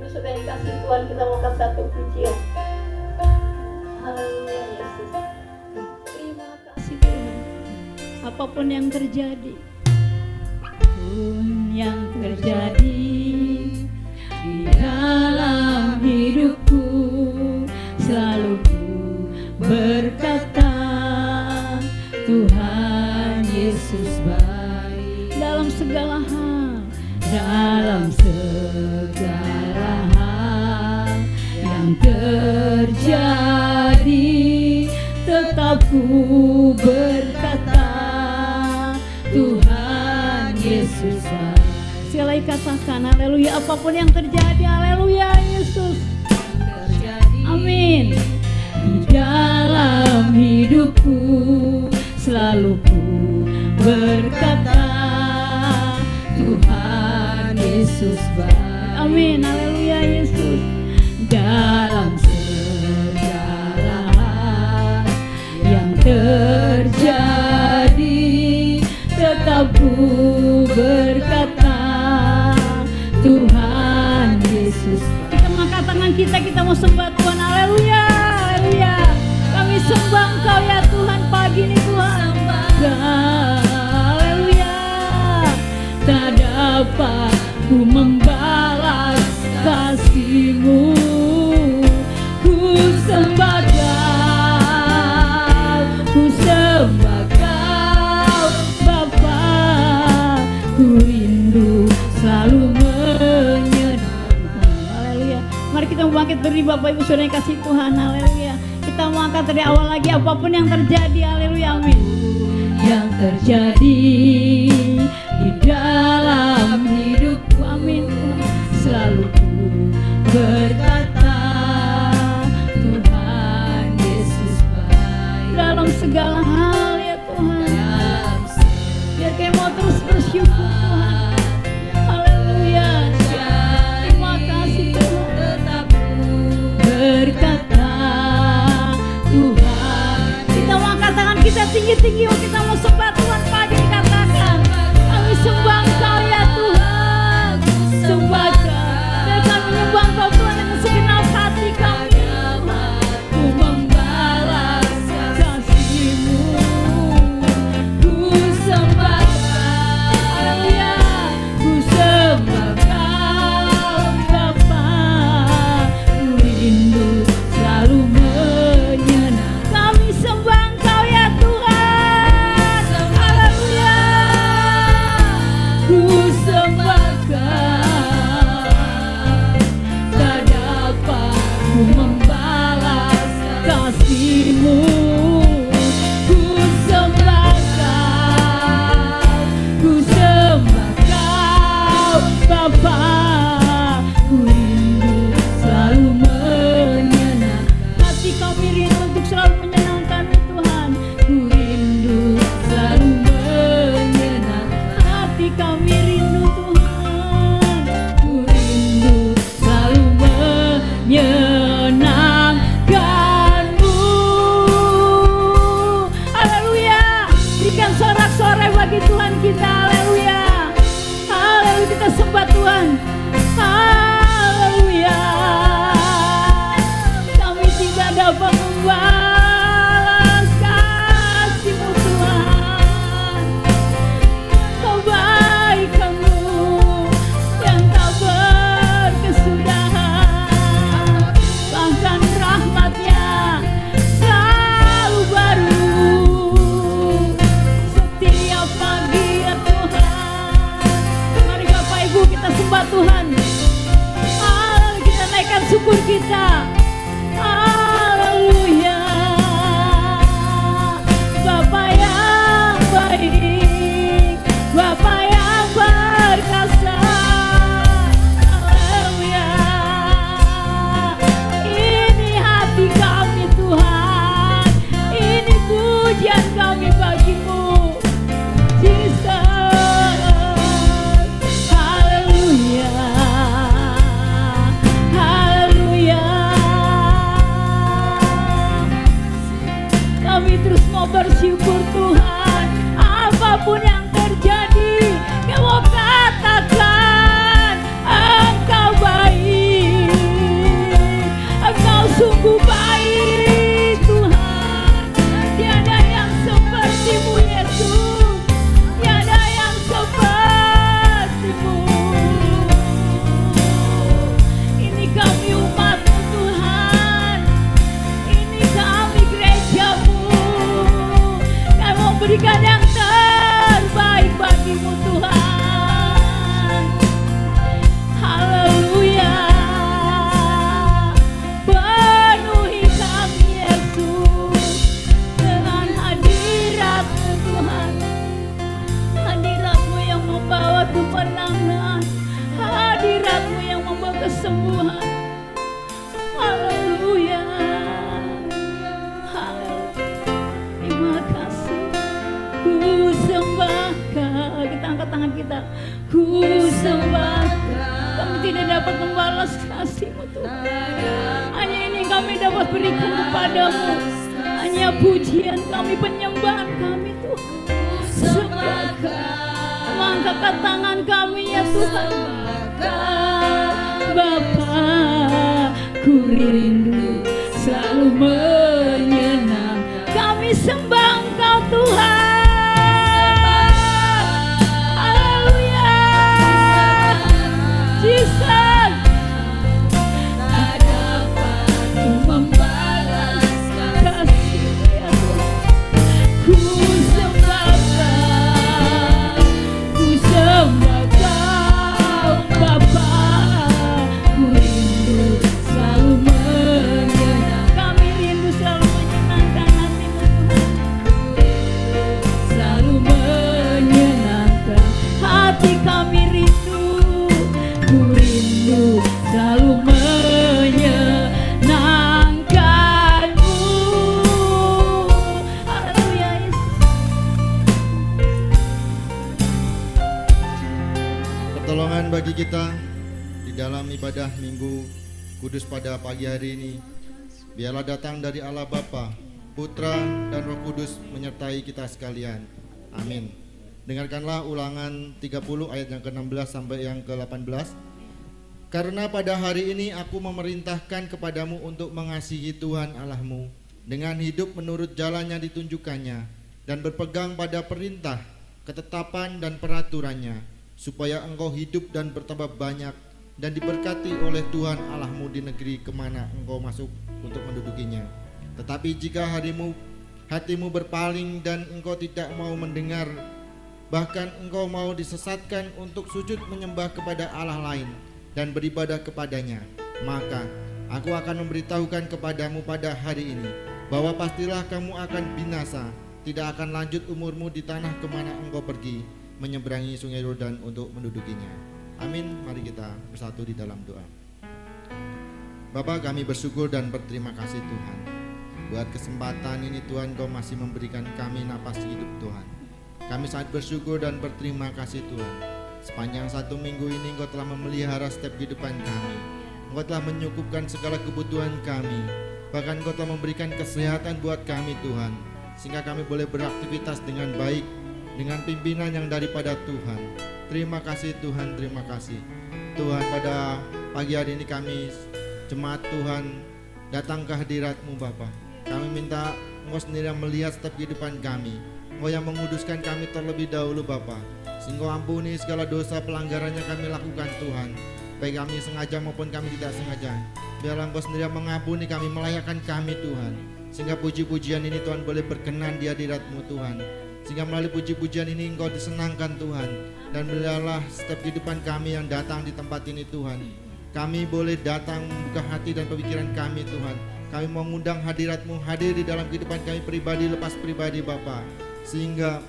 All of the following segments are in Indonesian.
Ibu sudah dikasih Tuhan, kita mau kasih satu pujian. Haleluya Yesus. Terima kasih Tuhan. Apapun yang terjadi, apapun yang terjadi di dalam hidupku, selalu ku berkata Tuhan Yesus baik. Dalam segala hal, dalam segala hal yang terjadi, tetap ku berkata Tuhan Yesus baik. Sekali katakan haleluya, apapun yang terjadi, haleluya Yesus. Amin. Di dalam hidupku selalu ku berkata Tuhan Yesus baik. Amin, haleluya Yesus. Dalam segala hal yang terjadi, tetap ku berkata Tuhan Yesus. Kita angkat tangan kita mau sembah Tuhan, haleluya, haleluya. Kami sembah Engkau ya Tuhan pagi ini Tuhan. Haleluya. Tak dapat ku membalas kasih-Mu, ku sembah Kau, ku sembah Kau Bapa, ku rindu selalu menyenangkan. Haleluya. Mari kita bangkit berdiri Bapak Ibu Saudara yang kasih Tuhan, haleluya. Kita mau angkat dari awal lagi, apapun yang terjadi, haleluya, amin. Yang terjadi di dalam hidupku, amin, selalu ku berkata Tuhan Yesus baik. Dalam segala hal ya Tuhan, biar kami mau terus bersyukur Tuhan, haleluya. Terima kasih Tuhan, tetap berkata Tuhan. Kita mau angkat tangan kita tinggi-tinggi, kita mau sembah Tuhan pagi, dikatakan kami sembah Engkau ya Tuhan, sembah Kau, dan kami menyembah Engkau Tuhan dengan segenap hati kami. Ku membalas kasih-Mu, ku sembah Kau, haleluya, ku sembah Kau Bapa, ku rindu selalu menyenangkan. Kami sembah Engkau ya Tuhan, haleluya, ku sembah Kau, tak dapat ku membalas kasih-Mu, ku sembah Kau, ku sembah Kau Bapa, ku rindu selalu menyenangkan. Hati kami rindu untuk selalu menyenangkan-Mu Tuhan, ku rindu selalu menyenangkan. Hati kami rindu Tuhan, ku rindu selalu menyenangkan-Mu. Haleluya. Berikan sorak-sorai bagi Tuhan kita, haleluya. Haleluya, kita sembah Tuhan, haleluya. Kami tidak dapat membalas kasih-Mu Tuhan, kebaikan-Mu yang tak berkesudahan, bahkan rahmat-Nya selalu baru setiap pagi ya Tuhan. Mari Bapak Ibu kita sembah Tuhan, kita naikkan syukur kita, haleluya. Bapa yang baik, Bapa yang perkasa, haleluya. Ini hati kami Tuhan, ini pujian kami bagi-Mu Jesus, haleluya, haleluya. Kami terus mau bersyukur Tuhan, apapun yang terjadi, kami mau katakan Engkau baik. kesembuhan. Haleluya. Haleluya. Terima kasih. Ku sembah Kau. Kita angkat tangan kita. Ku sembah Kau. Kami tidak dapat membalas kasih-Mu Tuhan. Hanya ini yang kami dapat berikan kepadamu. Hanya pujian kami, penyembahan kami Tuhan. Sembah Kau. Angkat tangan kami ya Tuhan. Bapa, ku rindu selalu menyenang. Kami sembah Engkau Tuhan. Haleluya. Jesus. Tak dapat ku membalas kasih ya Tuhan. Ku sembah Kau, ku sembah Kau Bapa. Ku rindu selalu menyenangkan. Kami rindu selalu menyenangkan hati-Mu Tuhan. Selalu menyenangkan hati kami rindu. Ku rindu selalu menyenangkan-Mu. Haleluya Yesus. Pertolongan bagi kita di dalam ibadah Minggu Kudus pada pagi hari ini biarlah datang dari Allah Bapa, Putra dan Roh Kudus menyertai kita sekalian. Amin. Dengarkanlah Ulangan 30 ayat yang ke-16 sampai yang ke-18. Karena pada hari ini aku memerintahkan kepadamu untuk mengasihi Tuhan Allahmu dengan hidup menurut jalan yang ditunjukkannya dan berpegang pada perintah, ketetapan dan peraturannya, supaya engkau hidup dan bertambah banyak dan diberkati oleh Tuhan Allahmu di negeri kemana engkau masuk untuk mendudukinya. Tetapi jika hatimu berpaling dan engkau tidak mau mendengar, bahkan engkau mau disesatkan untuk sujud menyembah kepada Allah lain dan beribadah kepadanya, maka aku akan memberitahukan kepadamu pada hari ini bahwa pastilah kamu akan binasa, tidak akan lanjut umurmu di tanah kemana engkau pergi menyeberangi sungai Yordan untuk mendudukinya. Amin. Mari kita bersatu di dalam doa. Bapa, kami bersyukur dan berterima kasih Tuhan buat kesempatan ini Tuhan, Kau masih memberikan kami napas hidup Tuhan. Kami sangat bersyukur dan berterima kasih Tuhan. Sepanjang satu minggu ini Engkau telah memelihara setiap kehidupan kami. Engkau telah menyukupkan segala kebutuhan kami. Bahkan Engkau telah memberikan kesehatan buat kami Tuhan, sehingga kami boleh beraktivitas dengan baik, dengan pimpinan yang daripada Tuhan. Terima kasih Tuhan, terima kasih Tuhan. Pada pagi hari ini kami jemaat Tuhan datang ke hadirat-Mu Bapa. Kami minta Engkau sendiri yang melihat setiap kehidupan kami, Engkau yang menguduskan kami terlebih dahulu Bapa, sehingga ampuni segala dosa pelanggaran yang kami lakukan Tuhan, baik kami sengaja maupun kami tidak sengaja. Biarlah Engkau sendiri yang mengampuni kami, melayakkan kami Tuhan, sehingga puji-pujian ini Tuhan boleh berkenan di hadirat-Mu Tuhan, sehingga melalui puji-pujian ini Engkau disenangkan Tuhan. Dan biarlah setiap kehidupan kami yang datang di tempat ini Tuhan, kami boleh datang membuka hati dan pemikiran kami Tuhan. Kami mengundang hadirat-Mu hadir di dalam kehidupan kami pribadi lepas pribadi Bapa, sehingga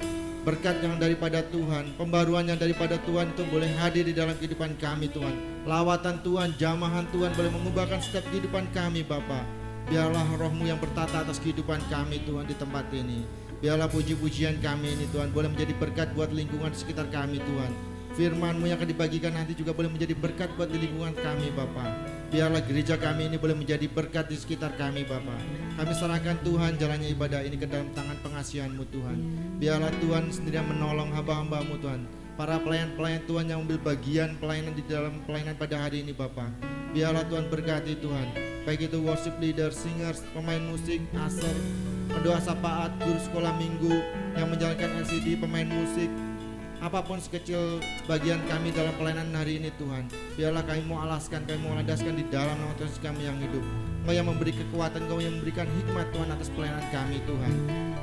berkat yang daripada Tuhan, pembaruan yang daripada Tuhan itu boleh hadir di dalam kehidupan kami Tuhan. Lawatan Tuhan, jamahan Tuhan boleh mengubahkan setiap kehidupan kami Bapa. Biarlah Roh-Mu yang bertata atas kehidupan kami Tuhan di tempat ini. Biarlah puji-pujian kami ini Tuhan boleh menjadi berkat buat lingkungan sekitar kami Tuhan. Firman-Mu yang akan dibagikan nanti juga boleh menjadi berkat buat di lingkungan kami Bapa. Biarlah gereja kami ini boleh menjadi berkat di sekitar kami Bapa. Kami serahkan Tuhan jalannya ibadah ini ke dalam tangan pengasihan-Mu Tuhan. Biarlah Tuhan sendiri yang menolong hamba-hamba-Mu Tuhan, para pelayan-pelayan Tuhan yang ambil bagian pelayanan di dalam pelayanan pada hari ini Bapa. Biarlah Tuhan berkati Tuhan, baik itu worship leader, singers, pemain musik, aser, pendoa sapaat, guru sekolah minggu yang menjalankan LCD, pemain musik, apapun sekecil bagian kami dalam pelayanan hari ini Tuhan. Biarlah kami mau alaskan, kami mau landaskan di dalam nama Tuhan kami yang hidup. Engkau yang memberi kekuatan, Engkau yang memberikan hikmat Tuhan atas pelayanan kami Tuhan,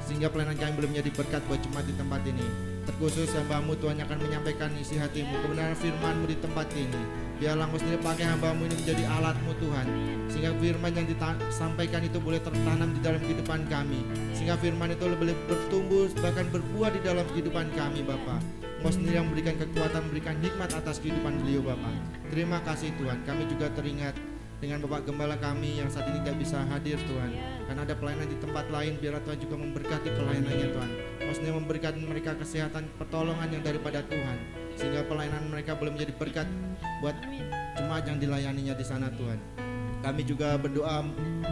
sehingga pelayanan kami boleh menjadi berkat buat jemaat di tempat ini. Terkhusus hamba-Mu Tuhan yang akan menyampaikan isi hati-Mu, kebenaran firman-Mu di tempat ini. Biarlah Engkau sendiri pakai hamba-Mu ini menjadi alat-Mu Tuhan, sehingga firman yang disampaikan itu boleh tertanam di dalam kehidupan kami, sehingga firman itu boleh bertumbuh bahkan berbuah di dalam kehidupan kami Bapa. Engkau sendiri yang memberikan kekuatan, memberikan hikmat atas kehidupan beliau Bapa. Terima kasih Tuhan. Kami juga teringat dengan Bapak Gembala kami yang saat ini tidak bisa hadir Tuhan, karena ada pelayanan di tempat lain. Biarlah Tuhan juga memberkati pelayanannya Tuhan. Engkau sendiri memberikan mereka kesehatan, pertolongan yang daripada Tuhan, sehingga pelayanan mereka boleh menjadi berkat buat jemaat yang dilayaninya di sana Tuhan. Kami juga berdoa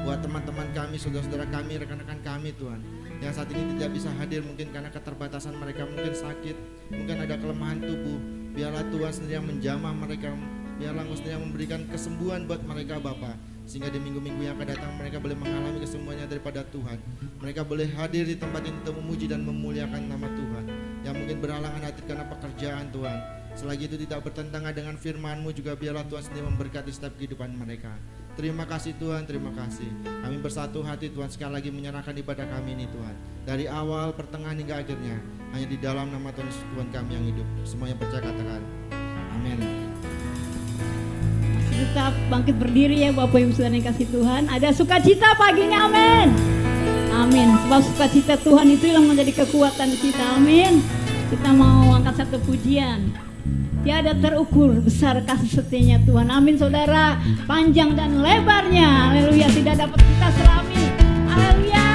buat teman-teman kami, saudara-saudara kami, rekan-rekan kami Tuhan, yang saat ini tidak bisa hadir mungkin karena keterbatasan mereka, mungkin sakit, mungkin ada kelemahan tubuh. Biarlah Tuhan sendiri yang menjamah mereka. Biarlah Engkau sendiri yang memberikan kesembuhan buat mereka Bapa, sehingga di minggu-minggu yang akan datang mereka boleh mengalami kesembuhannya daripada Tuhan. Mereka boleh hadir di tempat ini untuk memuji dan memuliakan nama Tuhan. Yang mungkin berhalangan hadir karena pekerjaan Tuhan, selagi itu tidak bertentangan dengan firman-Mu, juga biarlah Tuhan sendiri memberkati setiap kehidupan mereka. Terima kasih Tuhan, terima kasih. Kami bersatu hati Tuhan sekali lagi menyerahkan ibadah kami ini Tuhan, dari awal, pertengahan hingga akhirnya, hanya di dalam nama Tuhan Yesus Tuhan kami yang hidup. Semuanya percaya katakan amin. Tetap bangkit berdiri ya Bapak Ibu Saudara yang kasih Tuhan. Ada sukacita paginya, amin. Amin. Sebab sukacita Tuhan itu yang menjadi kekuatan kita, amin. Kita mau angkat satu pujian. Tiada terukur besar kasih setianya Tuhan, amin saudara. Panjang dan lebarnya, haleluya, tidak dapat kita selami, haleluya.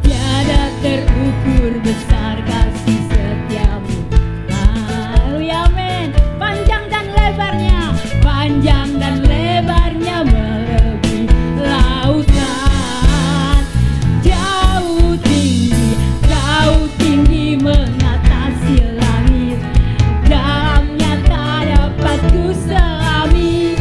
Tiada terukur besar kasih setiamu, haleluya, amin. Panjang dan lebarnya, panjang dan lebarnya melebihi lautan, jauh tinggi mengatasi langit, dalamnya tak dapat ku selami.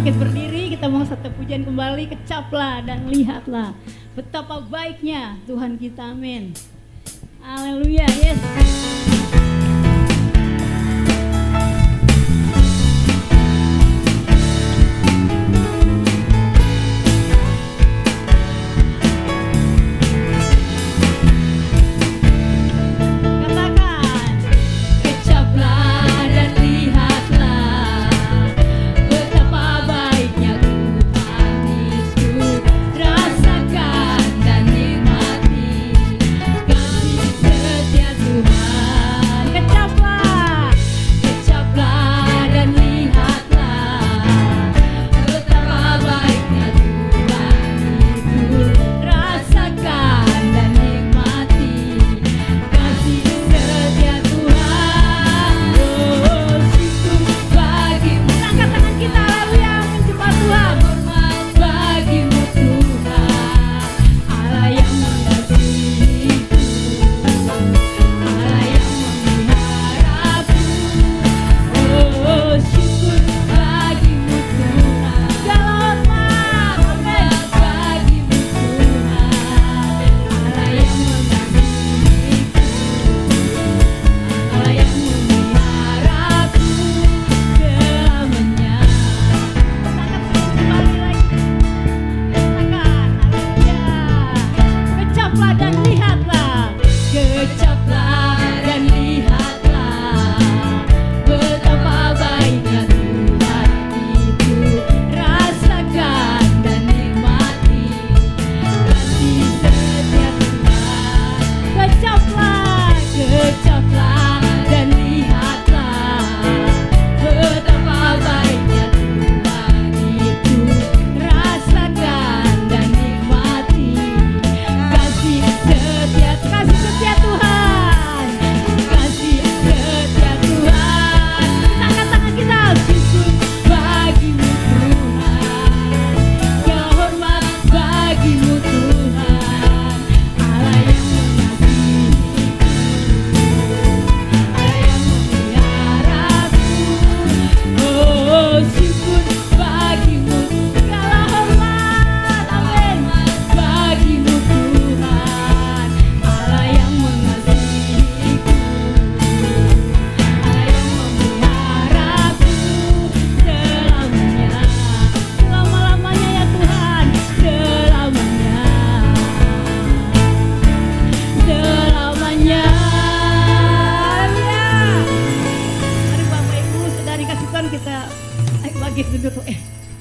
bangkit berdiri, kita mau satu pujian kembali. Kecaplah dan lihatlah betapa baiknya Tuhan kita, amin. Haleluya, yes.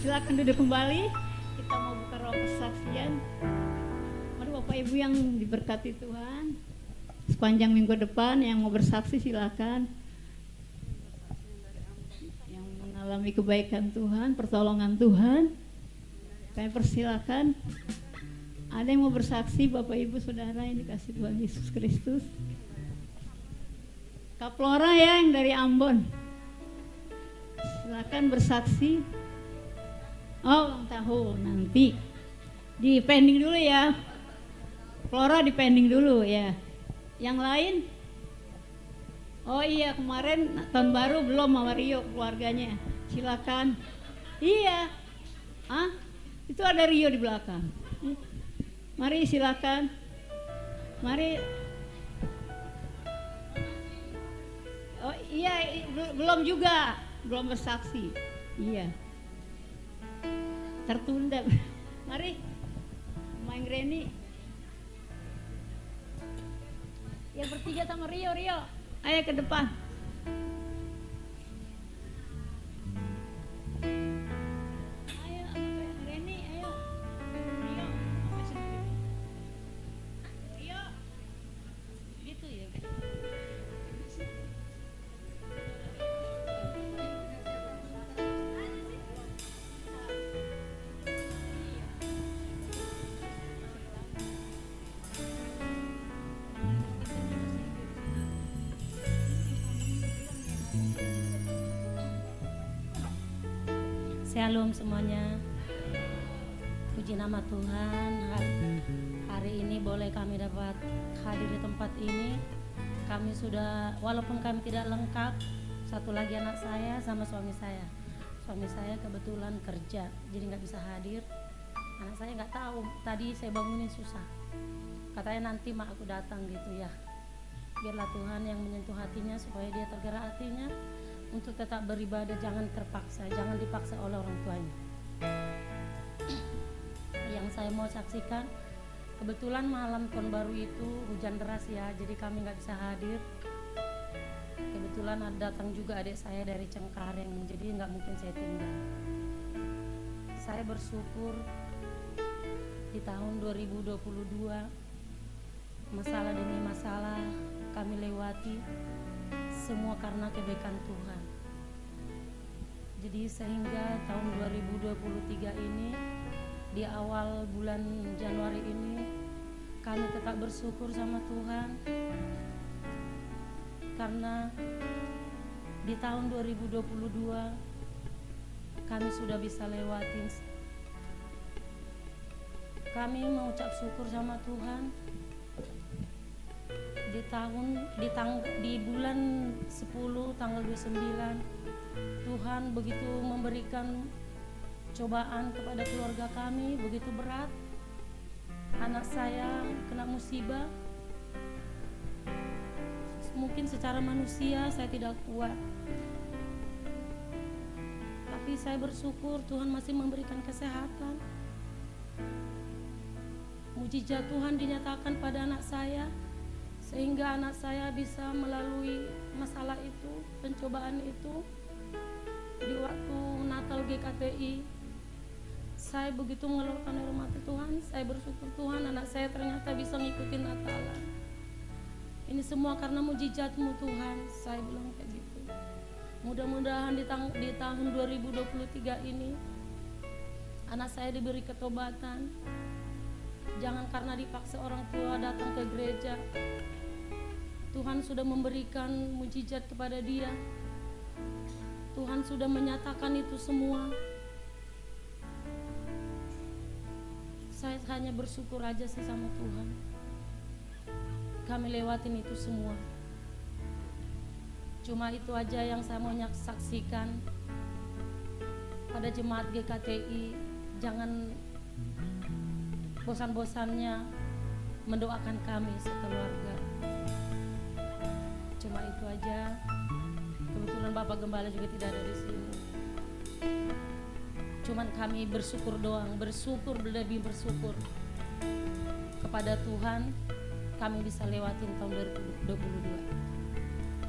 Silakan duduk kembali. Kita mau buka roh kesaksian. Mari Bapak Ibu yang diberkati Tuhan, sepanjang minggu depan yang mau bersaksi silakan. Yang mengalami kebaikan Tuhan, pertolongan Tuhan, kami persilakan. Ada yang mau bersaksi, Bapak Ibu Saudara yang dikasih Tuhan Yesus Kristus. Kak Flora ya yang dari Ambon, silakan bersaksi. Oh, ulang tahun nanti di pending dulu ya. Flora di pending dulu ya. Yang lain? Oh iya, kemarin tahun baru belum sama Rio keluarganya. Silakan. Iya. Ah, itu ada Rio di belakang. Mari silakan. Mari. Oh iya, belum juga, belum bersaksi. Iya. Tertunda. Mari main Granny. Ya bertiga sama Rio. Ayo ke depan. Ayo Granny, ayo. Rio, sampai sini. Rio. Gitu ya. Shalom semuanya. Puji nama Tuhan. Hari ini boleh kami dapat hadir di tempat ini. Kami sudah, walaupun kami tidak lengkap, satu lagi anak saya sama suami saya. suami saya kebetulan kerja, jadi nggak bisa hadir. Anak saya nggak tahu, tadi saya bangunin susah. Katanya nanti mak aku datang gitu ya. Biarlah Tuhan yang menyentuh hatinya supaya dia tergerak hatinya untuk tetap beribadah, jangan terpaksa, jangan dipaksa oleh orang tuanya. Yang saya mau saksikan, kebetulan malam tahun baru itu hujan deras ya, jadi kami nggak bisa hadir. Kebetulan datang juga adik saya dari Cengkareng, jadi nggak mungkin saya tinggal. Saya bersyukur di tahun 2022 masalah demi masalah kami lewati, semua karena kebaikan Tuhan. Jadi sehingga tahun 2023 ini, di awal bulan Januari ini, kami tetap bersyukur sama Tuhan karena di tahun 2022 kami sudah bisa lewatin. Kami mengucap syukur sama Tuhan di bulan 10 tanggal 29 Tuhan begitu memberikan cobaan kepada keluarga kami begitu berat. Anak saya kena musibah. Mungkin secara manusia saya tidak kuat, tapi saya bersyukur Tuhan masih memberikan kesehatan. Mujizat Tuhan dinyatakan pada anak saya, sehingga anak saya bisa melalui masalah itu, pencobaan itu. Di waktu Natal GKTI, saya begitu mengeluarkan air mata Tuhan. Saya bersyukur Tuhan, anak saya ternyata bisa ngikutin Natalan. Ini semua karena mujizat-Mu Tuhan, saya bilang kayak gitu. Mudah-mudahan di tahun 2023 ini anak saya diberi ketobatan. Jangan karena dipaksa orang tua datang ke gereja. Tuhan sudah memberikan mujizat kepada dia. Tuhan sudah menyatakan itu semua. Saya hanya bersyukur aja sih sama Tuhan. Kami lewatin itu semua. Cuma itu aja yang saya mau saksikan pada jemaat GKTI. Jangan bosan-bosannya mendoakan kami sekeluarga. Cuma itu aja. Kebetulan Bapak Gembala juga tidak ada di sini. Cuman kami bersyukur doang, lebih bersyukur kepada Tuhan. Kami bisa lewatin tahun 2022.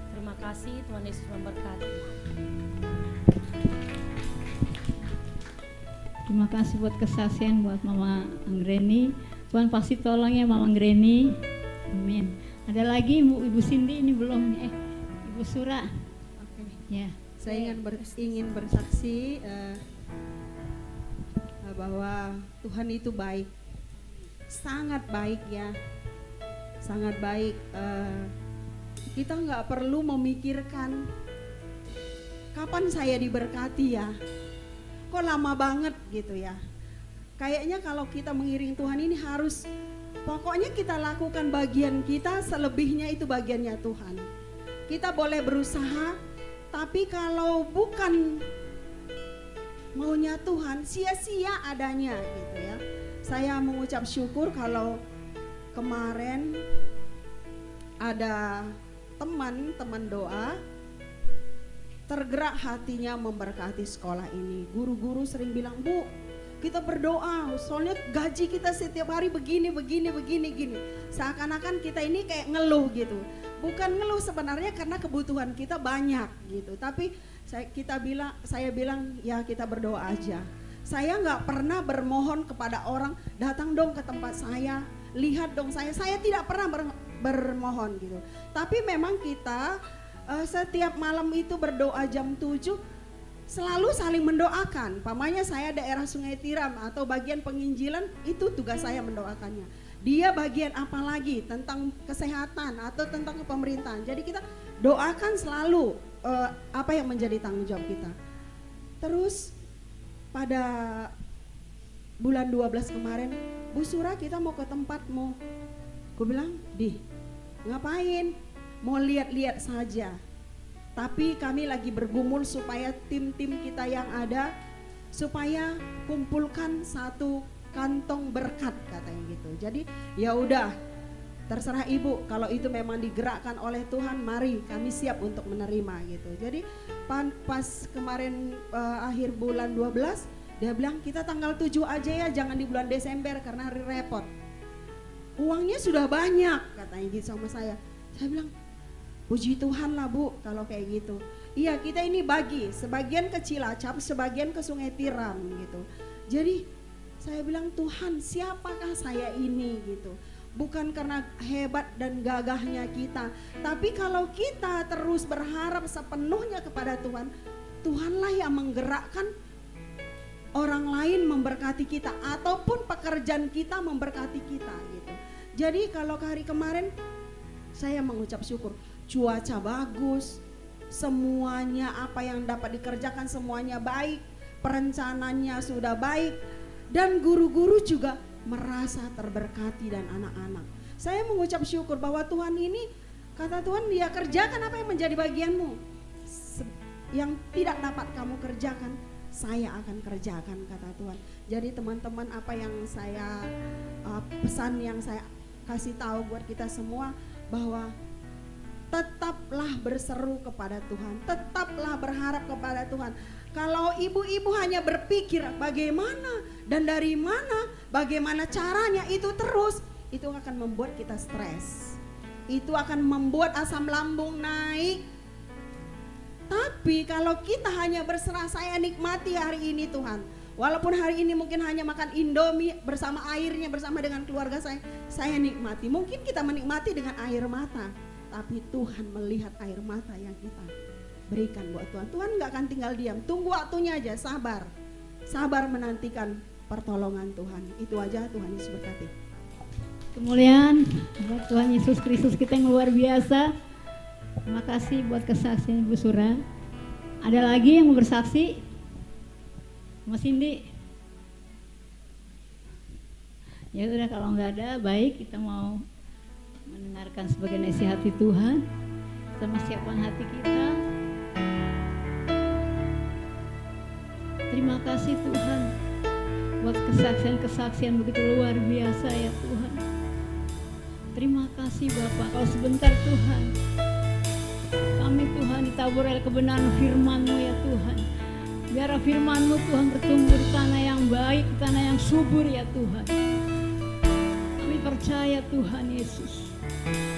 Terima kasih, Tuhan Yesus memberkati. Terima kasih buat kesaksian buat Mama Anggreni. Tuhan pasti tolong ya Mama Anggreni. Amin. Ada lagi Ibu Cindy ini belum nih. Ibu Sura. Oke. Ya. Saya ingin bersaksi bahwa Tuhan itu baik, sangat baik ya, sangat baik. Kita nggak perlu memikirkan kapan saya diberkati ya, kok lama banget gitu ya. Kayaknya kalau kita mengiring Tuhan ini harus, pokoknya kita lakukan bagian kita, selebihnya itu bagiannya Tuhan. Kita boleh berusaha, tapi kalau bukan maunya Tuhan, sia-sia adanya gitu ya. Saya mengucap syukur kalau kemarin ada teman doa tergerak hatinya memberkati sekolah ini. Guru-guru sering bilang, Bu, kita berdoa, soalnya gaji kita setiap hari begini. Seakan-akan kita ini kayak ngeluh gitu. Bukan ngeluh sebenarnya, karena kebutuhan kita banyak gitu. Tapi saya bilang ya kita berdoa aja. Saya nggak pernah bermohon kepada orang, datang dong ke tempat saya, lihat dong saya tidak pernah bermohon gitu. Tapi memang kita setiap malam itu berdoa jam 7 selalu saling mendoakan. Pamannya saya daerah Sungai Tiram atau bagian penginjilan, itu tugas saya mendoakannya. Dia bagian apa lagi tentang kesehatan atau tentang pemerintahan. Jadi kita doakan selalu apa yang menjadi tanggung jawab kita. Terus pada bulan 12 kemarin, Bu Sura kita mau ke tempatmu. Gue bilang, ngapain? Mau lihat-lihat saja. Tapi kami lagi bergumul supaya tim-tim kita yang ada supaya kumpulkan satu kantong berkat katanya gitu. Jadi ya udah, terserah ibu, kalau itu memang digerakkan oleh Tuhan, mari kami siap untuk menerima gitu. Jadi pas kemarin akhir bulan 12 dia bilang kita tanggal 7 aja ya, jangan di bulan Desember karena hari repot. Uangnya sudah banyak katanya gitu sama saya. Saya bilang puji Tuhan lah Bu kalau kayak gitu. Iya, kita ini bagi, sebagian ke Cilacap, sebagian ke Sungai Tiram gitu. Jadi saya bilang, Tuhan siapakah saya ini gitu. Bukan karena hebat dan gagahnya kita, tapi kalau kita terus berharap sepenuhnya kepada Tuhan, Tuhanlah yang menggerakkan orang lain memberkati kita ataupun pekerjaan kita memberkati kita gitu. Jadi kalau hari kemarin saya mengucap syukur, cuaca bagus, semuanya apa yang dapat dikerjakan semuanya baik, perencanaannya sudah baik, dan guru-guru juga merasa terberkati dan anak-anak. Saya mengucap syukur bahwa Tuhan ini, kata Tuhan, dia kerjakan apa yang menjadi bagianmu. Yang tidak dapat kamu kerjakan, saya akan kerjakan, kata Tuhan. Jadi teman-teman, apa yang saya pesan yang saya kasih tahu buat kita semua, bahwa tetaplah berseru kepada Tuhan, tetaplah berharap kepada Tuhan. Kalau ibu-ibu hanya berpikir bagaimana dan dari mana, bagaimana caranya, itu terus, itu akan membuat kita stres. Itu akan membuat asam lambung naik. Tapi kalau kita hanya berserah, saya nikmati hari ini Tuhan. Walaupun hari ini mungkin hanya makan Indomie bersama airnya, bersama dengan keluarga saya nikmati. Mungkin kita menikmati dengan air mata, tapi Tuhan melihat air mata yang kita berikan buat Tuhan. Tuhan gak akan tinggal diam, tunggu waktunya aja, sabar. Sabar menantikan pertolongan Tuhan. Itu aja, Tuhan Yesus berkati. Kemuliaan buat Tuhan Yesus Kristus kita yang luar biasa. Terima kasih buat kesaksian Ibu Sura. Ada lagi yang mau bersaksi? Mas Cindy? Ya udah, kalau nggak ada, baik, kita mau mendengarkan sebagai nasihat Tuhan. Kita mau siapkan hati kita. Terima kasih Tuhan buat kesaksian-kesaksian begitu luar biasa ya Tuhan. Terima kasih Bapak. Kalau sebentar Tuhan, kami Tuhan ditabur oleh kebenaran firman-Mu ya Tuhan. Biar firman-Mu Tuhan bertumbuh di tanah yang baik, di tanah yang subur ya Tuhan. Kami percaya Tuhan Yesus,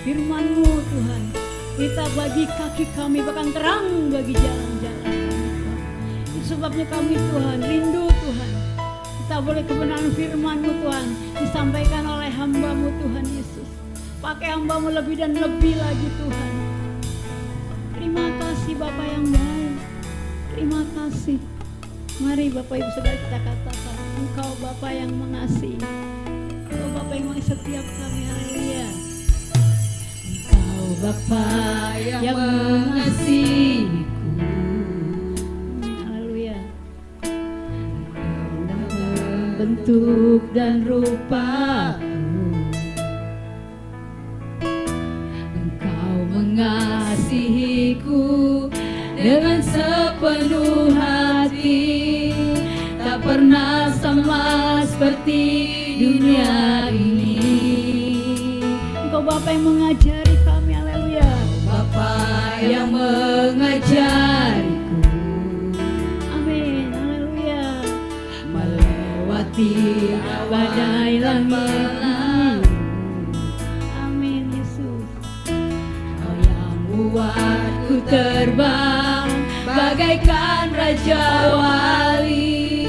firman-Mu Tuhan, kita bagi kaki kami, bahkan terang bagi jalan-jalan kami Tuhan. Itu sebabnya kami Tuhan rindu Tuhan, kita boleh kebenaran firman-Mu Tuhan disampaikan oleh hamba-Mu Tuhan Yesus. Pakai hamba-Mu lebih dan lebih lagi Tuhan. Terima kasih Bapak yang baik. Terima kasih. Mari Bapak Ibu Saudara kita katakan, Engkau Bapak yang mengasihi, Engkau Bapak yang mengasihi setiap kami. Haleluya. Engkau Bapak yang mengasihiku. Haleluya. Bentuk dan rupaku, Engkau mengasihiku dengan sepenuh hati, tak pernah sama seperti dunia ini. Engkau Bapa yang mengajari kami, haleluya. Bapa yang mengajariku, amin, haleluya. Melewati badai langit, amin Yesus. Kau yang buatku terbang bagaikan raja wali,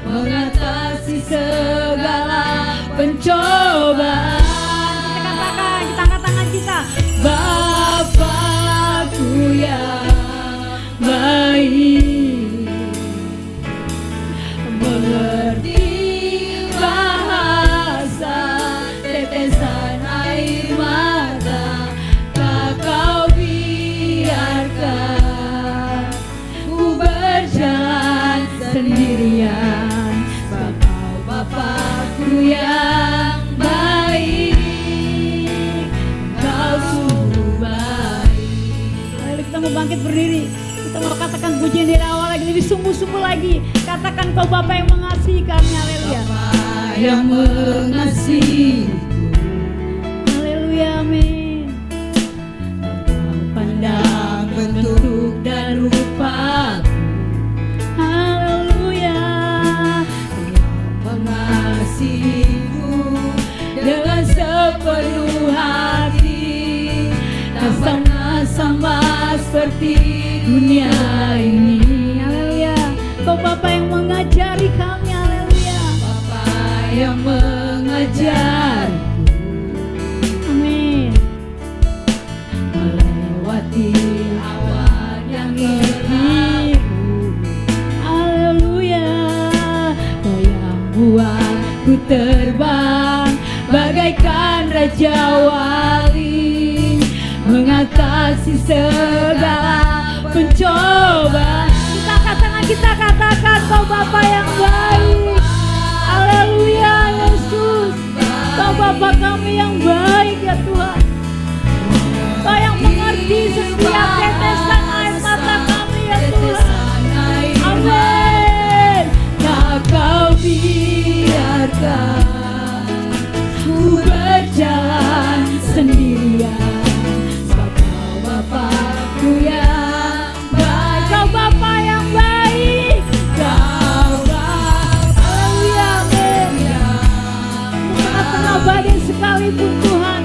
mengatasi segala pencobaan. Kita katakan, kita angkat tangan kita. Bapakku yang baik, mengerti bahasa tetesan air mata, tak kau biarkan ku berjalan sendirian. Sebab kau Bapakku yang baik, kau sungguh baik. Lalu kita mau bangkit berdiri. pujian dari awal lagi, lebih sungguh-sungguh lagi. Katakan kau Bapa yang mengasihi kami, haleluya. Bapa yang mengasihi, Haleluya, amin. pandang bentuk dan rupa, Haleluya. mengasihimu dengan sepenuh hati, tak pernah sama seperti dunia ini. Haleluya. Kau Bapa yang mengajari kami, haleluya. Bapa yang mengajar Amin. melewati awan yang gelap, Haleluya. Kau yang buatku terbang bagaikan raja wali, mengatasi segala pencobaan. Kita katakan kau Bapa yang baik. Haleluya, Yesus. Kau Bapa kami yang baik ya Tuhan. Kau yang mengerti setiap tetesan air mata kami ya Tuhan. Amin. Tak kau biarkan ku berjalan sendirian, sebab kau Bapa-Ku yang baik. Kau Bapa yang baik. Kau Bapa Haleluya, amin. Tengah-tengah badai sekalipun Tuhan,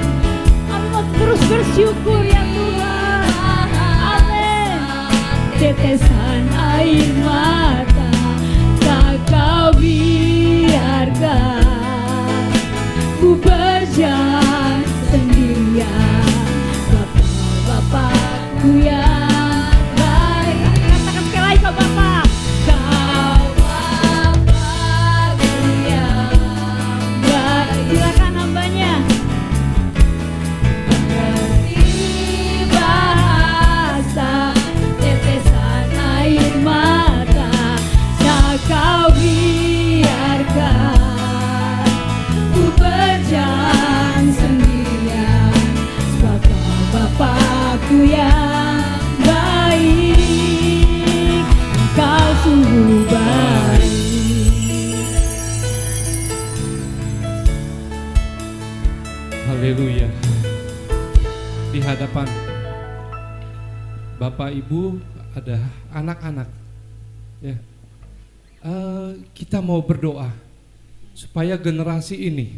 kami mau terus bersyukur ya Tuhan. Amin. tetesan air mata, tak kau biarkan ku berjalan sendirian, Bapa-Bapa-Ku yang baik. Katakan sekali lagi kau Bapa. Kau Bapa-Ku yang baik. Silakan hambanya. Mengerti bahasa tetesan air mata, tak kau biarkan ku berjalan sendirian, sebab kau Bapa-Ku yang baik. Kau sungguh baik. Haleluya. Di hadapan Bapak Ibu ada anak-anak ya. Kita mau berdoa supaya generasi ini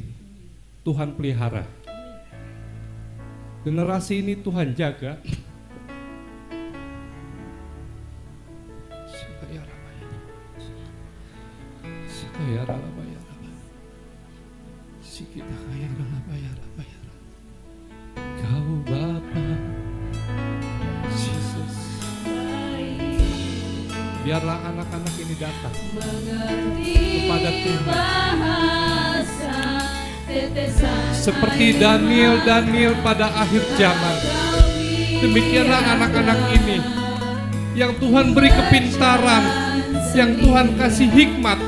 Tuhan pelihara, generasi ini Tuhan jaga. Kau Bapa Jesus, biarlah anak-anak ini datang kepada Tuhan seperti Daniel pada akhir zaman. Demikianlah anak-anak ini yang Tuhan beri kepintaran, yang Tuhan kasih hikmat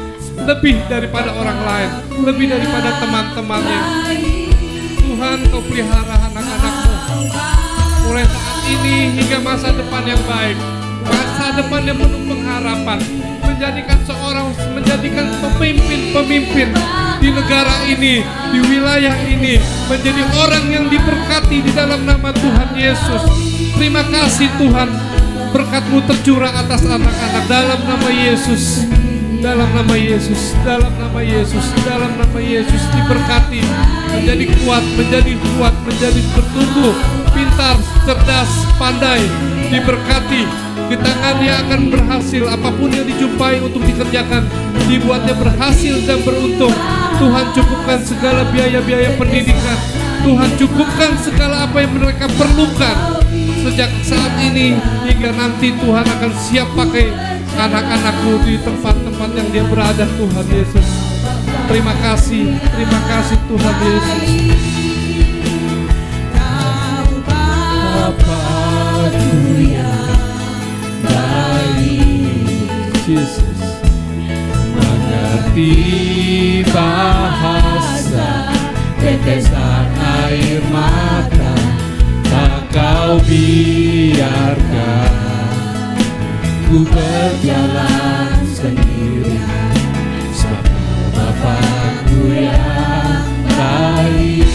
lebih daripada orang lain, lebih daripada teman-temannya. Tuhan, Kau pelihara anak-anak-Mu mulai saat ini hingga masa depan yang baik, masa depan yang penuh pengharapan, menjadikan pemimpin-pemimpin di negara ini, di wilayah ini, menjadi orang yang diberkati di dalam nama Tuhan Yesus. Terima kasih Tuhan, berkat-Mu tercurah atas anak-anak dalam nama Yesus. Dalam nama Yesus, dalam nama Yesus, dalam nama Yesus diberkati, menjadi kuat, menjadi bertumbuh, pintar, cerdas, pandai, diberkati. Di tangannya akan berhasil, apapun yang dijumpai untuk dikerjakan, dibuatnya berhasil dan beruntung. Tuhan cukupkan segala biaya-biaya pendidikan, Tuhan cukupkan segala apa yang mereka perlukan. Sejak saat ini hingga nanti Tuhan akan siap pakai anak-anak-Mu di tempat-tempat yang dia berada, Tuhan Yesus. Terima kasih Tuhan Yesus. Bapa-Ku yang baik, Yesus, mengerti bahasa tetesan air mata, tak Kau biarkan ku berjalan sendirian, sebab Bapakku yang baik,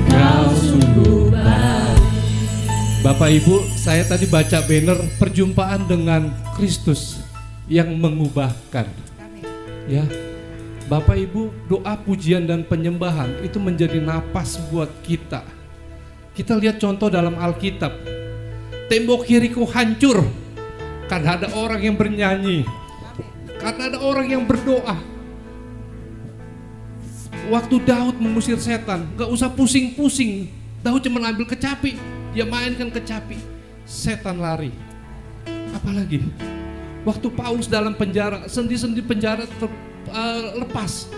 Kau sungguh baik. Bapak Ibu, saya tadi baca banner perjumpaan dengan Kristus yang mengubahkan. Ya, Bapak Ibu, doa pujian dan penyembahan itu menjadi napas buat kita. Kita lihat contoh dalam Alkitab. Tembok Yeriko hancur karena ada orang yang bernyanyi, karena ada orang yang berdoa. Waktu Daud mengusir setan, gak usah pusing-pusing. Daud cuma ambil kecapi, dia mainkan kecapi, setan lari. Apalagi waktu Paulus dalam penjara, sendi-sendi penjara lepas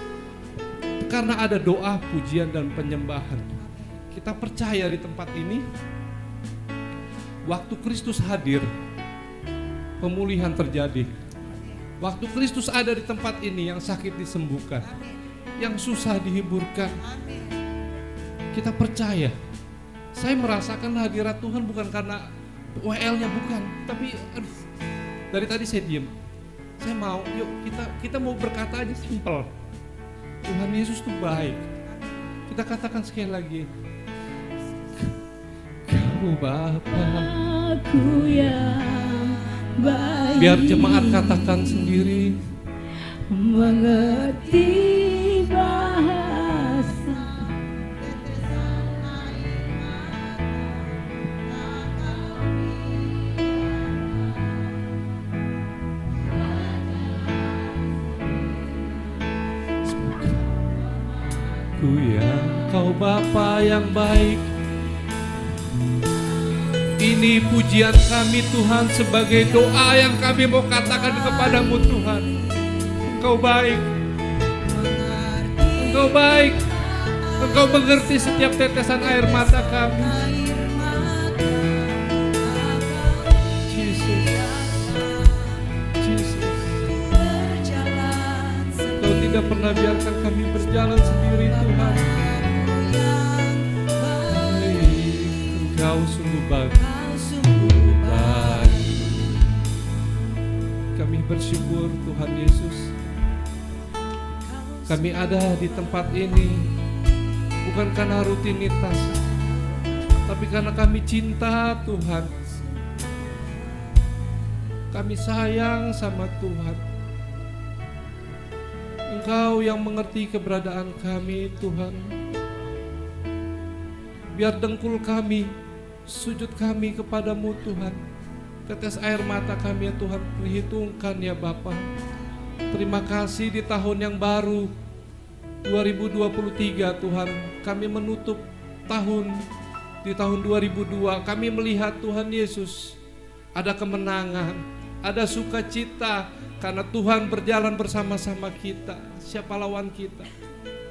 karena ada doa, pujian dan penyembahan. Kita percaya di tempat ini, waktu Kristus hadir, pemulihan terjadi. Waktu Kristus ada di tempat ini, yang sakit disembuhkan, yang susah dihiburkan. Kita percaya. Saya merasakan hadirat Tuhan bukan karena WL-nya, bukan, tapi dari tadi saya diem. Saya mau, yuk kita mau berkata aja simpel. Tuhan Yesus tuh baik. Kita katakan sekali lagi, Kau Bapa. Aku yang baik. Biar jemaat katakan sendiri, mengerti bahasa. Ku yang Kau Bapa yang baik. Ini pujian kami Tuhan, sebagai doa yang kami mau katakan kepadamu Tuhan. Engkau baik, Engkau baik, Engkau mengerti setiap tetesan air mata kami. Jesus, Jesus, Engkau tidak pernah biarkan kami berjalan sendiri Tuhan. Engkau sungguh baik. Kami bersyukur Tuhan Yesus, kami ada di tempat ini bukan karena rutinitas, tapi karena kami cinta Tuhan. Kami sayang sama Tuhan. Engkau yang mengerti keberadaan kami Tuhan. Biar dengkul kami, sujud kami kepadamu Tuhan, tetes air mata kami ya Tuhan, perhitungkan ya Bapa. Terima kasih di tahun yang baru 2023 Tuhan, kami menutup tahun di tahun 2002, kami melihat Tuhan Yesus ada kemenangan, ada sukacita karena Tuhan berjalan bersama-sama kita. Siapa lawan kita?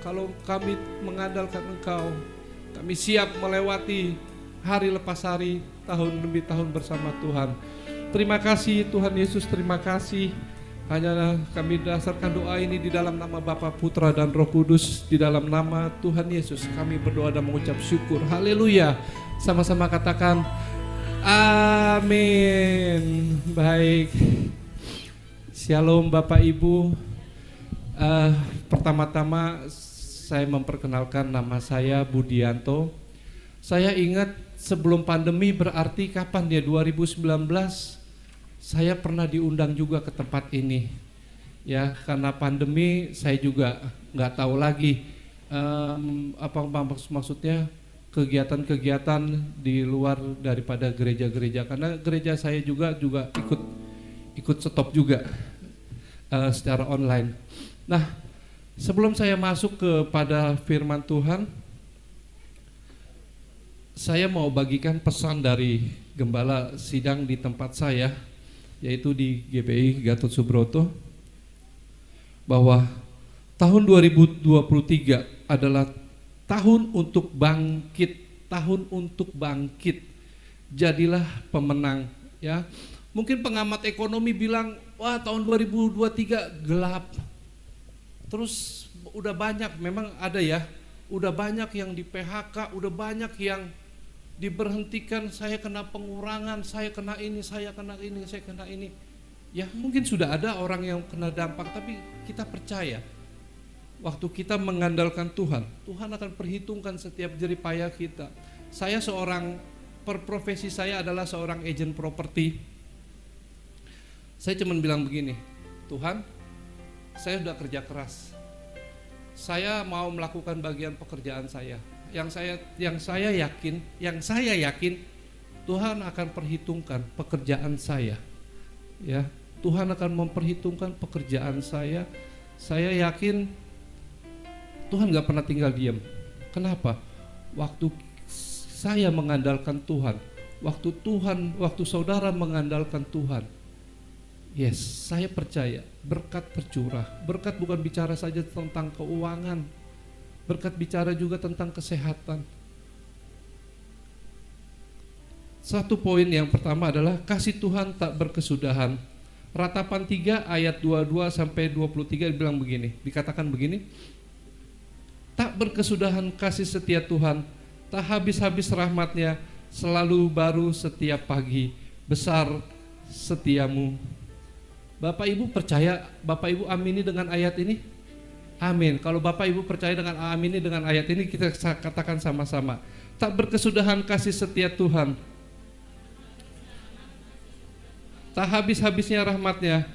Kalau kami mengandalkan Engkau, kami siap melewati hari lepas hari, tahun demi tahun bersama Tuhan. Terima kasih Tuhan Yesus, terima kasih. Hanya kami dasarkan doa ini di dalam nama Bapa, Putra dan Roh Kudus, di dalam nama Tuhan Yesus kami berdoa dan mengucap syukur. Haleluya. Sama-sama katakan amin. Baik. Shalom Bapak Ibu. Pertama-tama saya memperkenalkan, nama saya Budianto. Saya ingat sebelum pandemi, berarti kapan ya, 2019 saya pernah diundang juga ke tempat ini. Ya, karena pandemi saya juga nggak tahu lagi apa maksudnya kegiatan-kegiatan di luar daripada gereja-gereja, karena gereja saya juga ikut stop juga secara online. Nah, sebelum saya masuk kepada firman Tuhan, saya mau bagikan pesan dari gembala sidang di tempat saya, yaitu di GBI Gatot Subroto, bahwa tahun 2023 adalah tahun untuk bangkit, tahun untuk bangkit. Jadilah pemenang, ya. Mungkin pengamat ekonomi bilang, wah tahun 2023 gelap. Terus udah banyak, memang ada ya, udah banyak yang di PHK, udah banyak yang diberhentikan, saya kena pengurangan, saya kena ini, saya kena ini, saya kena ini. Ya mungkin sudah ada orang yang kena dampak, tapi kita percaya waktu kita mengandalkan Tuhan, Tuhan akan perhitungkan setiap jerih payah kita. Saya profesi saya adalah seorang agent properti. Saya cuma bilang begini, Tuhan, saya sudah kerja keras, saya mau melakukan bagian pekerjaan saya. Yang saya yakin Tuhan akan perhitungkan pekerjaan saya. Ya, Tuhan akan memperhitungkan pekerjaan saya. Saya yakin Tuhan gak pernah tinggal diam. Kenapa? Waktu saya mengandalkan Tuhan, waktu saudara mengandalkan Tuhan, yes, saya percaya berkat tercurah. Berkat bukan bicara saja tentang keuangan, berkat bicara juga tentang kesehatan. Satu poin yang pertama adalah kasih Tuhan tak berkesudahan. Ratapan 3 ayat 22 sampai 23 bilang begini, dikatakan begini, tak berkesudahan kasih setia Tuhan, tak habis-habis rahmatnya, selalu baru setiap pagi, besar setiamu. Bapak Ibu percaya, Bapak Ibu amini dengan ayat ini? Amin. Kalau Bapak Ibu percaya dengan amini dengan ayat ini, kita katakan sama-sama. Tak berkesudahan kasih setia Tuhan, tak habis-habisnya rahmatnya,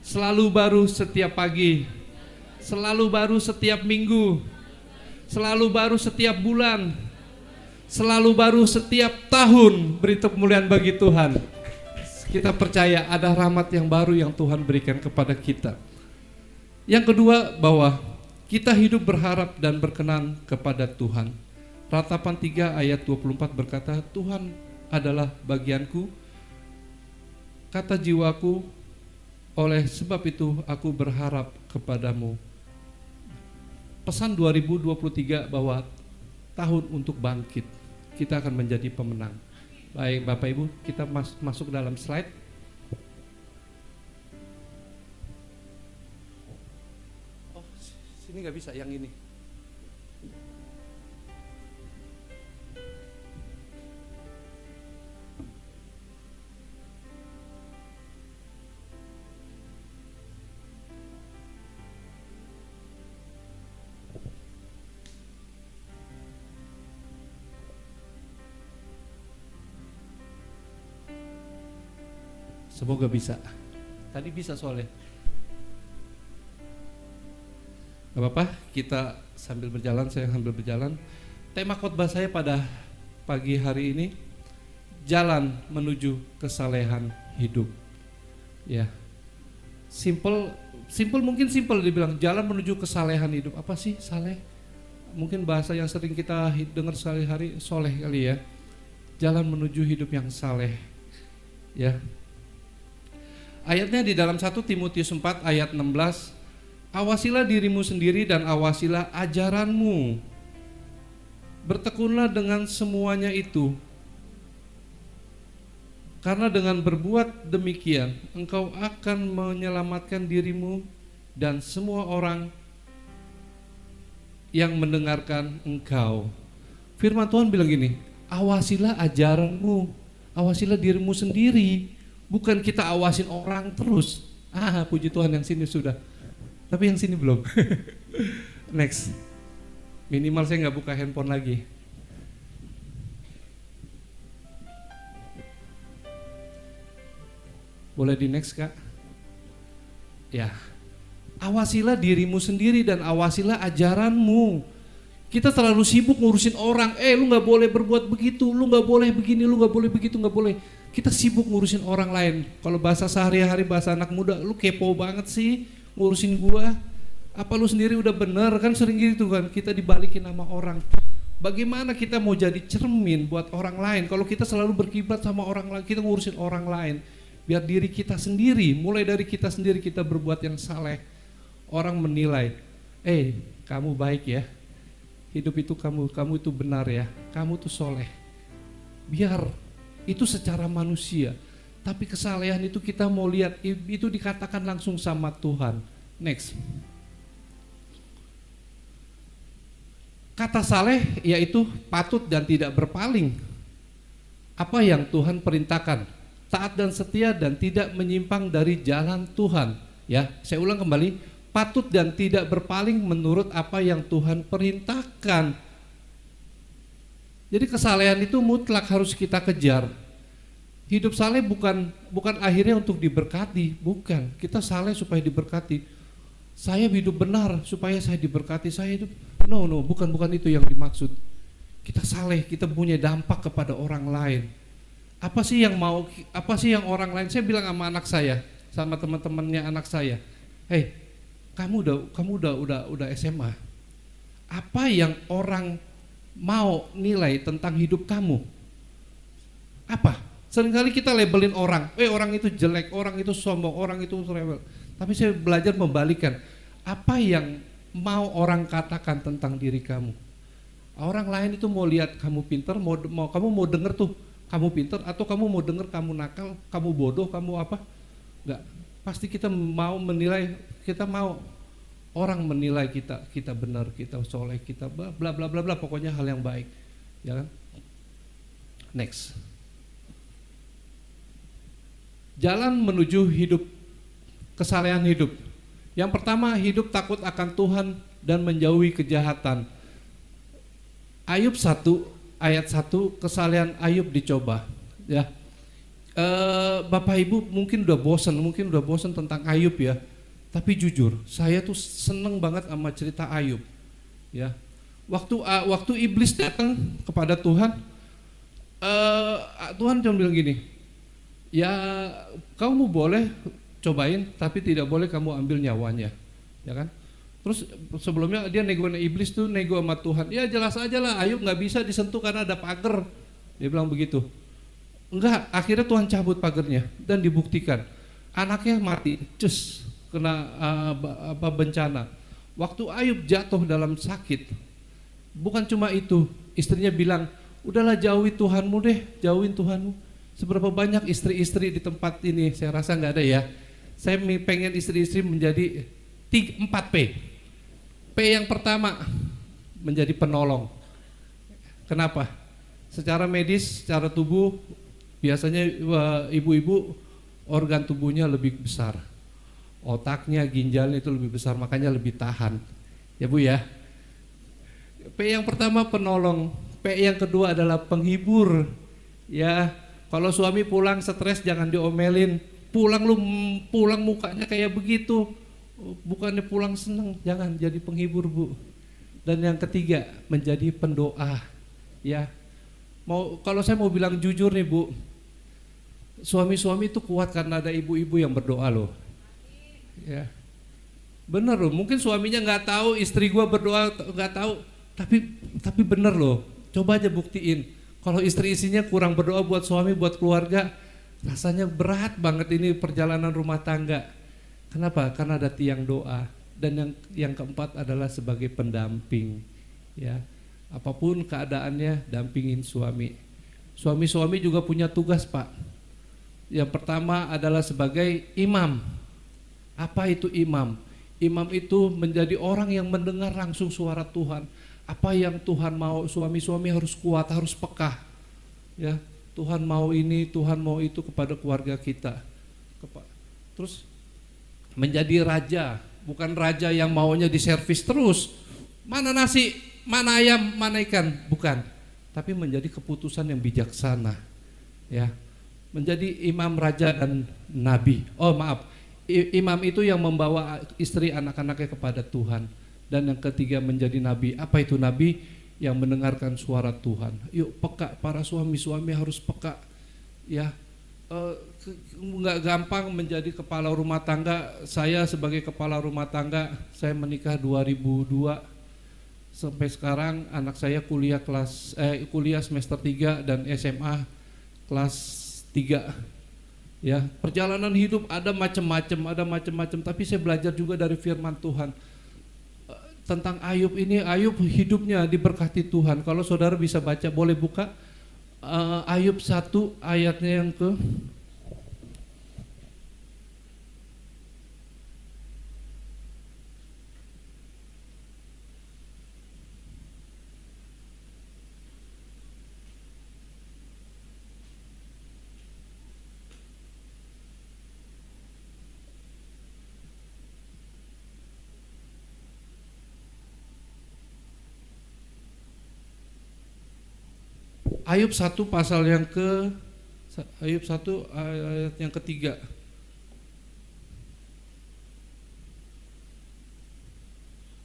selalu baru setiap pagi, selalu baru setiap minggu, selalu baru setiap bulan, selalu baru setiap tahun. Beri tepuk kemuliaan bagi Tuhan. Kita percaya ada rahmat yang baru yang Tuhan berikan kepada kita. Yang kedua, bahwa kita hidup berharap dan berkenan kepada Tuhan. Ratapan 3 ayat 24 berkata, Tuhan adalah bagianku, kata jiwaku, oleh sebab itu aku berharap kepadamu. Pesan 2023 bahwa tahun untuk bangkit, kita akan menjadi pemenang. Baik Bapak Ibu, kita masuk dalam slide. Oh, sini nggak bisa, yang ini. Semoga bisa. Tadi bisa soalnya. Gak apa-apa, kita sambil berjalan, saya sambil berjalan. Tema khotbah saya pada pagi hari ini, jalan menuju kesalehan hidup. Ya, simple mungkin simple dibilang, jalan menuju kesalehan hidup. Apa sih saleh? Mungkin bahasa yang sering kita dengar sehari-hari, soleh kali ya. Jalan menuju hidup yang saleh. Ya. Ayatnya di dalam 1 Timotius 4 ayat 16, awasilah dirimu sendiri dan awasilah ajaranmu. Bertekunlah dengan semuanya itu. Karena dengan berbuat demikian, engkau akan menyelamatkan dirimu dan semua orang yang mendengarkan engkau. Firman Tuhan bilang gini, awasilah ajaranmu, awasilah dirimu sendiri. Bukan kita awasin orang terus. Puji Tuhan yang sini sudah. Tapi yang sini belum. Next. Minimal saya nggak buka handphone lagi. Boleh di next Kak? Ya. Awasilah dirimu sendiri dan awasilah ajaranmu. Kita terlalu sibuk ngurusin orang. Lu nggak boleh berbuat begitu, lu nggak boleh begini, lu nggak boleh begitu, nggak boleh. Kita sibuk ngurusin orang lain. Kalau bahasa sehari-hari, bahasa anak muda, lu kepo banget sih ngurusin gua. Apa lu sendiri udah bener? Kan sering gitu kan, kita dibalikin sama orang. Bagaimana kita mau jadi cermin buat orang lain kalau kita selalu berkiblat sama orang lain, kita ngurusin orang lain. Biar diri kita sendiri, mulai dari kita sendiri kita berbuat yang saleh. Orang menilai, kamu baik ya, hidup itu kamu itu benar ya, kamu tuh soleh. Biar itu secara manusia, tapi kesalehan itu kita mau lihat, itu dikatakan langsung sama Tuhan. Next. Kata saleh yaitu patut dan tidak berpaling. Apa yang Tuhan perintahkan, taat dan setia dan tidak menyimpang dari jalan Tuhan. Ya, saya ulang kembali, patut dan tidak berpaling menurut apa yang Tuhan perintahkan. Jadi kesalehan itu mutlak harus kita kejar. Hidup saleh bukan akhirnya untuk diberkati, bukan. Kita saleh supaya diberkati. Saya hidup benar supaya saya diberkati, saya hidup. No, bukan itu yang dimaksud. Kita saleh, kita punya dampak kepada orang lain. Apa sih yang orang lain? Saya bilang sama anak saya, sama teman-temannya anak saya, "Hey, kamu udah SMA. Apa yang orang mau nilai tentang hidup kamu? Apa? Seringkali kita labelin orang, orang itu jelek, orang itu sombong, orang itu rewel. Tapi saya belajar membalikan, apa yang mau orang katakan tentang diri kamu? Orang lain itu mau lihat kamu pintar, kamu mau denger tuh kamu pintar, atau kamu mau denger kamu nakal, kamu bodoh, kamu apa? Enggak. Pasti kita mau menilai, kita mau orang menilai kita benar, kita soleh, kita bla bla bla bla, pokoknya hal yang baik, ya kan? Next. Jalan menuju hidup, kesalehan hidup. Yang pertama, hidup takut akan Tuhan dan menjauhi kejahatan. Ayub 1 ayat 1, kesalehan Ayub dicoba. Ya, Bapak Ibu mungkin udah bosan tentang Ayub ya. Tapi jujur, saya tuh seneng banget sama cerita Ayub. Ya, waktu iblis datang kepada Tuhan, Tuhan cuma bilang gini, ya kamu boleh cobain, tapi tidak boleh kamu ambil nyawanya, ya kan? Terus sebelumnya dia nego iblis tuh, nego sama Tuhan. Ya jelas aja lah, Ayub nggak bisa disentuh karena ada pagar. Dia bilang begitu. Enggak, akhirnya Tuhan cabut pagarnya dan dibuktikan anaknya mati, kena bencana. Waktu Ayub jatuh dalam sakit, bukan cuma itu, istrinya bilang, udahlah jauhi Tuhanmu deh, jauhin Tuhanmu. Seberapa banyak istri-istri di tempat ini, saya rasa nggak ada ya. Saya pengen istri-istri menjadi 4P. P yang pertama, menjadi penolong. Kenapa? Secara medis, secara tubuh, biasanya ibu-ibu organ tubuhnya lebih besar. Otaknya, ginjalnya itu lebih besar, makanya lebih tahan. Ya Bu ya. P yang pertama penolong, P yang kedua adalah penghibur. Ya, kalau suami pulang stres jangan diomelin. Pulang mukanya kayak begitu. Bukannya pulang senang, jangan, jadi penghibur Bu. Dan yang ketiga, menjadi pendoa. Ya. Kalau saya mau bilang jujur nih Bu, suami-suami itu kuat karena ada ibu-ibu yang berdoa loh. Ya. Bener loh, mungkin suaminya nggak tahu, istri gua berdoa nggak tahu, tapi bener loh. Coba aja buktiin. Kalau istri-istrinya kurang berdoa buat suami, buat keluarga, rasanya berat banget ini perjalanan rumah tangga. Kenapa? Karena ada tiang doa. Dan yang keempat adalah sebagai pendamping. Ya, apapun keadaannya, dampingin suami. Suami-suami juga punya tugas Pak. Yang pertama adalah sebagai imam. Apa itu imam? Imam itu menjadi orang yang mendengar langsung suara Tuhan. Apa yang Tuhan mau, suami-suami harus kuat, harus peka. Ya, Tuhan mau ini, Tuhan mau itu kepada keluarga kita. Terus menjadi raja, bukan raja yang maunya diservis terus. Mana nasi, mana ayam, mana ikan, bukan. Tapi menjadi keputusan yang bijaksana. Ya, menjadi imam, raja dan nabi. Oh maaf, imam itu yang membawa istri anak-anaknya kepada Tuhan. Dan yang ketiga menjadi nabi. Apa itu nabi? Yang mendengarkan suara Tuhan. Yuk peka, para suami-suami harus peka. Ya, nggak gampang menjadi kepala rumah tangga. Saya sebagai kepala rumah tangga, saya menikah 2002. Sampai sekarang anak saya kuliah semester 3 dan SMA kelas 3. Ya, perjalanan hidup ada macam-macam, tapi saya belajar juga dari firman Tuhan. Tentang Ayub ini, Ayub hidupnya diberkati Tuhan. Kalau saudara bisa baca, boleh buka Ayub 1 ayatnya yang ke Ayub 1 pasal yang ke Ayub 1 ayat yang ketiga.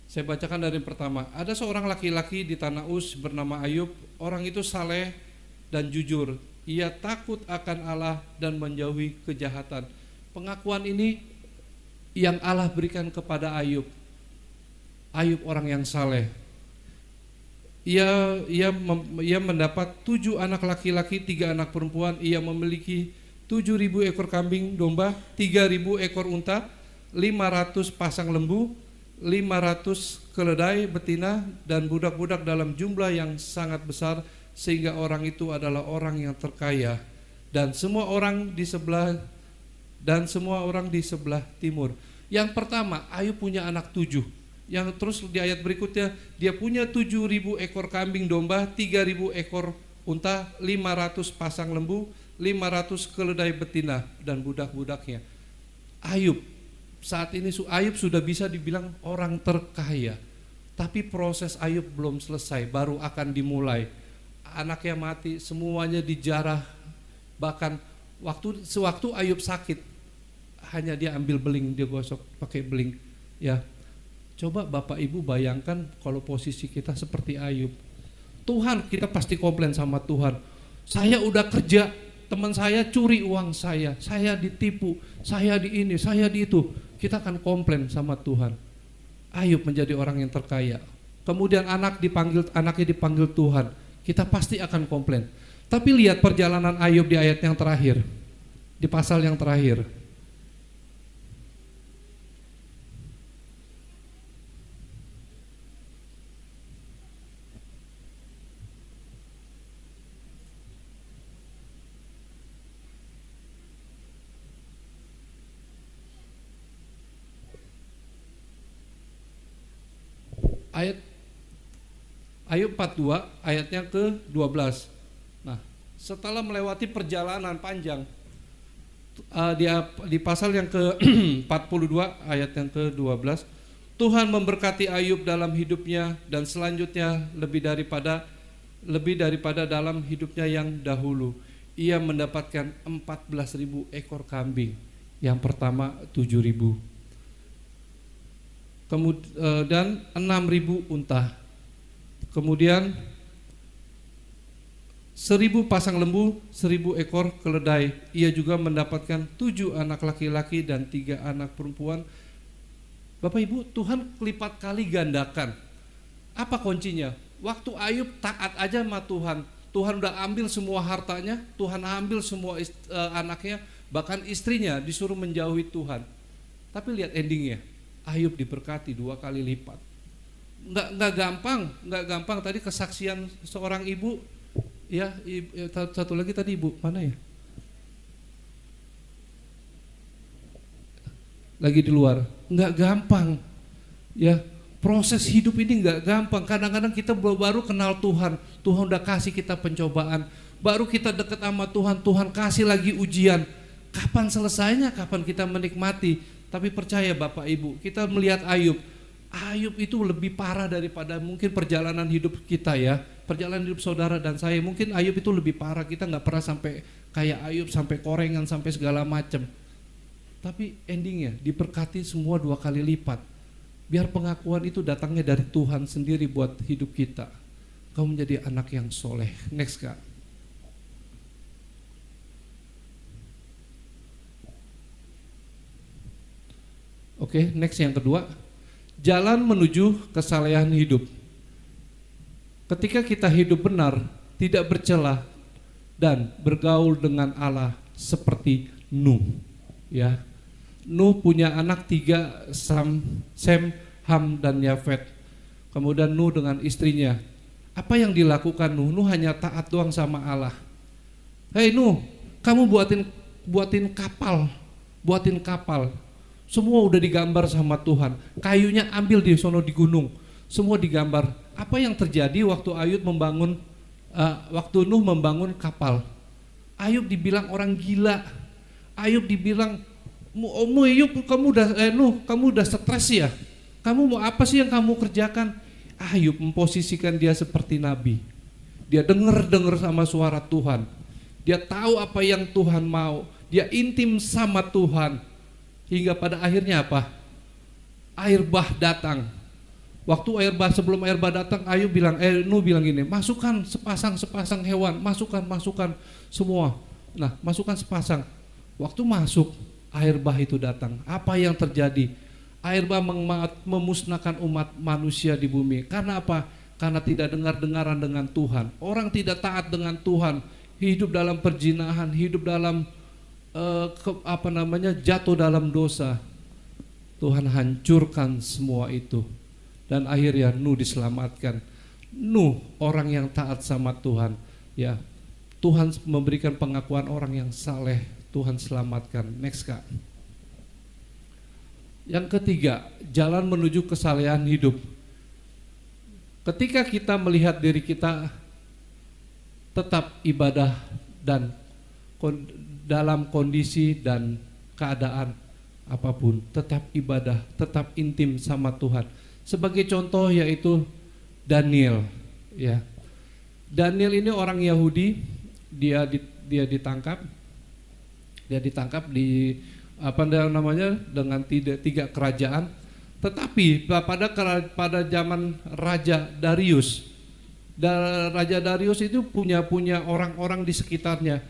Saya bacakan dari yang pertama. Ada seorang laki-laki di tanah Uz bernama Ayub. Orang itu saleh dan jujur. Ia takut akan Allah dan menjauhi kejahatan. Pengakuan ini yang Allah berikan kepada Ayub. Ayub orang yang saleh. Ia mendapat 7 anak laki-laki, 3 anak perempuan. Ia memiliki 7.000 ekor kambing domba, 3.000 ekor unta, 500 pasang lembu, 500 keledai betina, dan budak-budak dalam jumlah yang sangat besar, sehingga orang itu adalah orang yang terkaya. Dan semua orang di sebelah timur. Yang pertama, Ayub punya anak 7. Yang terus di ayat berikutnya, dia punya 7.000 ekor kambing domba, 3.000 ekor unta, 500 pasang lembu, 500 keledai betina, dan budak-budaknya. Ayub, saat ini Ayub sudah bisa dibilang orang terkaya. Tapi proses Ayub belum selesai, baru akan dimulai. Anaknya mati, semuanya dijarah. Bahkan sewaktu Ayub sakit, hanya dia ambil beling, dia gosok pakai beling. Ya, coba Bapak Ibu bayangkan kalau posisi kita seperti Ayub. Tuhan, kita pasti komplain sama Tuhan. Saya udah kerja, teman saya curi uang saya ditipu, saya di ini, saya di itu. Kita akan komplain sama Tuhan. Ayub menjadi orang yang terkaya. Kemudian anaknya dipanggil Tuhan. Kita pasti akan komplain. Tapi lihat perjalanan Ayub di ayat yang terakhir, di pasal yang terakhir. Ayub 42 ayatnya ke-12. Nah, setelah melewati perjalanan panjang, di pasal yang ke-42 ayat yang ke-12, Tuhan memberkati Ayub dalam hidupnya, dan selanjutnya lebih daripada dalam hidupnya yang dahulu. Ia mendapatkan 14.000 ekor kambing. Yang pertama 7.000. Dan 6.000 unta. Kemudian 1.000 pasang lembu, 1.000 ekor keledai. Ia juga mendapatkan 7 anak laki-laki dan 3 anak perempuan. Bapak Ibu, Tuhan lipat kali gandakan. Apa kuncinya? Waktu Ayub taat aja sama Tuhan, Tuhan udah ambil semua hartanya, Tuhan ambil semua anaknya, bahkan istrinya disuruh menjauhi Tuhan. Tapi lihat endingnya, Ayub diberkati 2 kali lipat. Nggak gampang. Tadi kesaksian seorang ibu, ya, satu lagi tadi ibu mana ya? Lagi di luar. Nggak gampang, ya. Proses hidup ini nggak gampang. Kadang-kadang kita baru kenal Tuhan, Tuhan udah kasih kita pencobaan, baru kita deket sama Tuhan, Tuhan kasih lagi ujian. Kapan selesainya? Kapan kita menikmati? Tapi percaya Bapak Ibu, kita melihat Ayub itu lebih parah daripada mungkin perjalanan hidup kita ya, perjalanan hidup saudara dan saya. Mungkin Ayub itu lebih parah, kita nggak pernah sampai kayak Ayub, sampai korengan, sampai segala macam. Tapi endingnya diberkati semua 2 kali lipat. Biar pengakuan itu datangnya dari Tuhan sendiri buat hidup kita. Kamu menjadi anak yang soleh. Next Kak. Oke, next yang kedua. Jalan menuju kesalehan hidup. Ketika kita hidup benar, tidak bercela dan bergaul dengan Allah seperti Nuh. Ya, Nuh punya anak 3, Sem, Ham, dan Yafet. Kemudian Nuh dengan istrinya. Apa yang dilakukan Nuh? Nuh hanya taat doang sama Allah. Hei Nuh, kamu buatin kapal. Semua udah digambar sama Tuhan. Kayunya ambil di sono di gunung. Semua digambar. Apa yang terjadi waktu Nuh membangun kapal? Ayub dibilang orang gila. Ayub dibilang, Ayub, kamu udah stres ya? Kamu mau apa sih yang kamu kerjakan? Ayub memposisikan dia seperti nabi. Dia dengar sama suara Tuhan. Dia tahu apa yang Tuhan mau. Dia intim sama Tuhan. Hingga pada akhirnya apa? Air bah datang. Waktu sebelum air bah datang, Nuh bilang gini, masukkan sepasang hewan, masukkan semua. Nah, masukkan sepasang. Waktu masuk, air bah itu datang. Apa yang terjadi? Air bah memusnahkan umat manusia di bumi. Karena apa? Karena tidak dengar-dengaran dengan Tuhan. Orang tidak taat dengan Tuhan, hidup dalam perzinahan, hidup dalam jatuh dalam dosa. Tuhan hancurkan semua itu. Dan akhirnya Nuh diselamatkan. Nuh orang yang taat sama Tuhan, ya. Tuhan memberikan pengakuan orang yang saleh, Tuhan selamatkan. Next, Kak. Yang ketiga, jalan menuju kesalehan hidup. Ketika kita melihat diri kita tetap ibadah dan dalam kondisi dan keadaan apapun, tetap ibadah, tetap intim sama Tuhan. Sebagai contoh yaitu Daniel, ya. Daniel ini orang Yahudi, dia ditangkap di dengan tiga kerajaan. Tetapi pada zaman Raja Darius itu punya orang-orang di sekitarnya.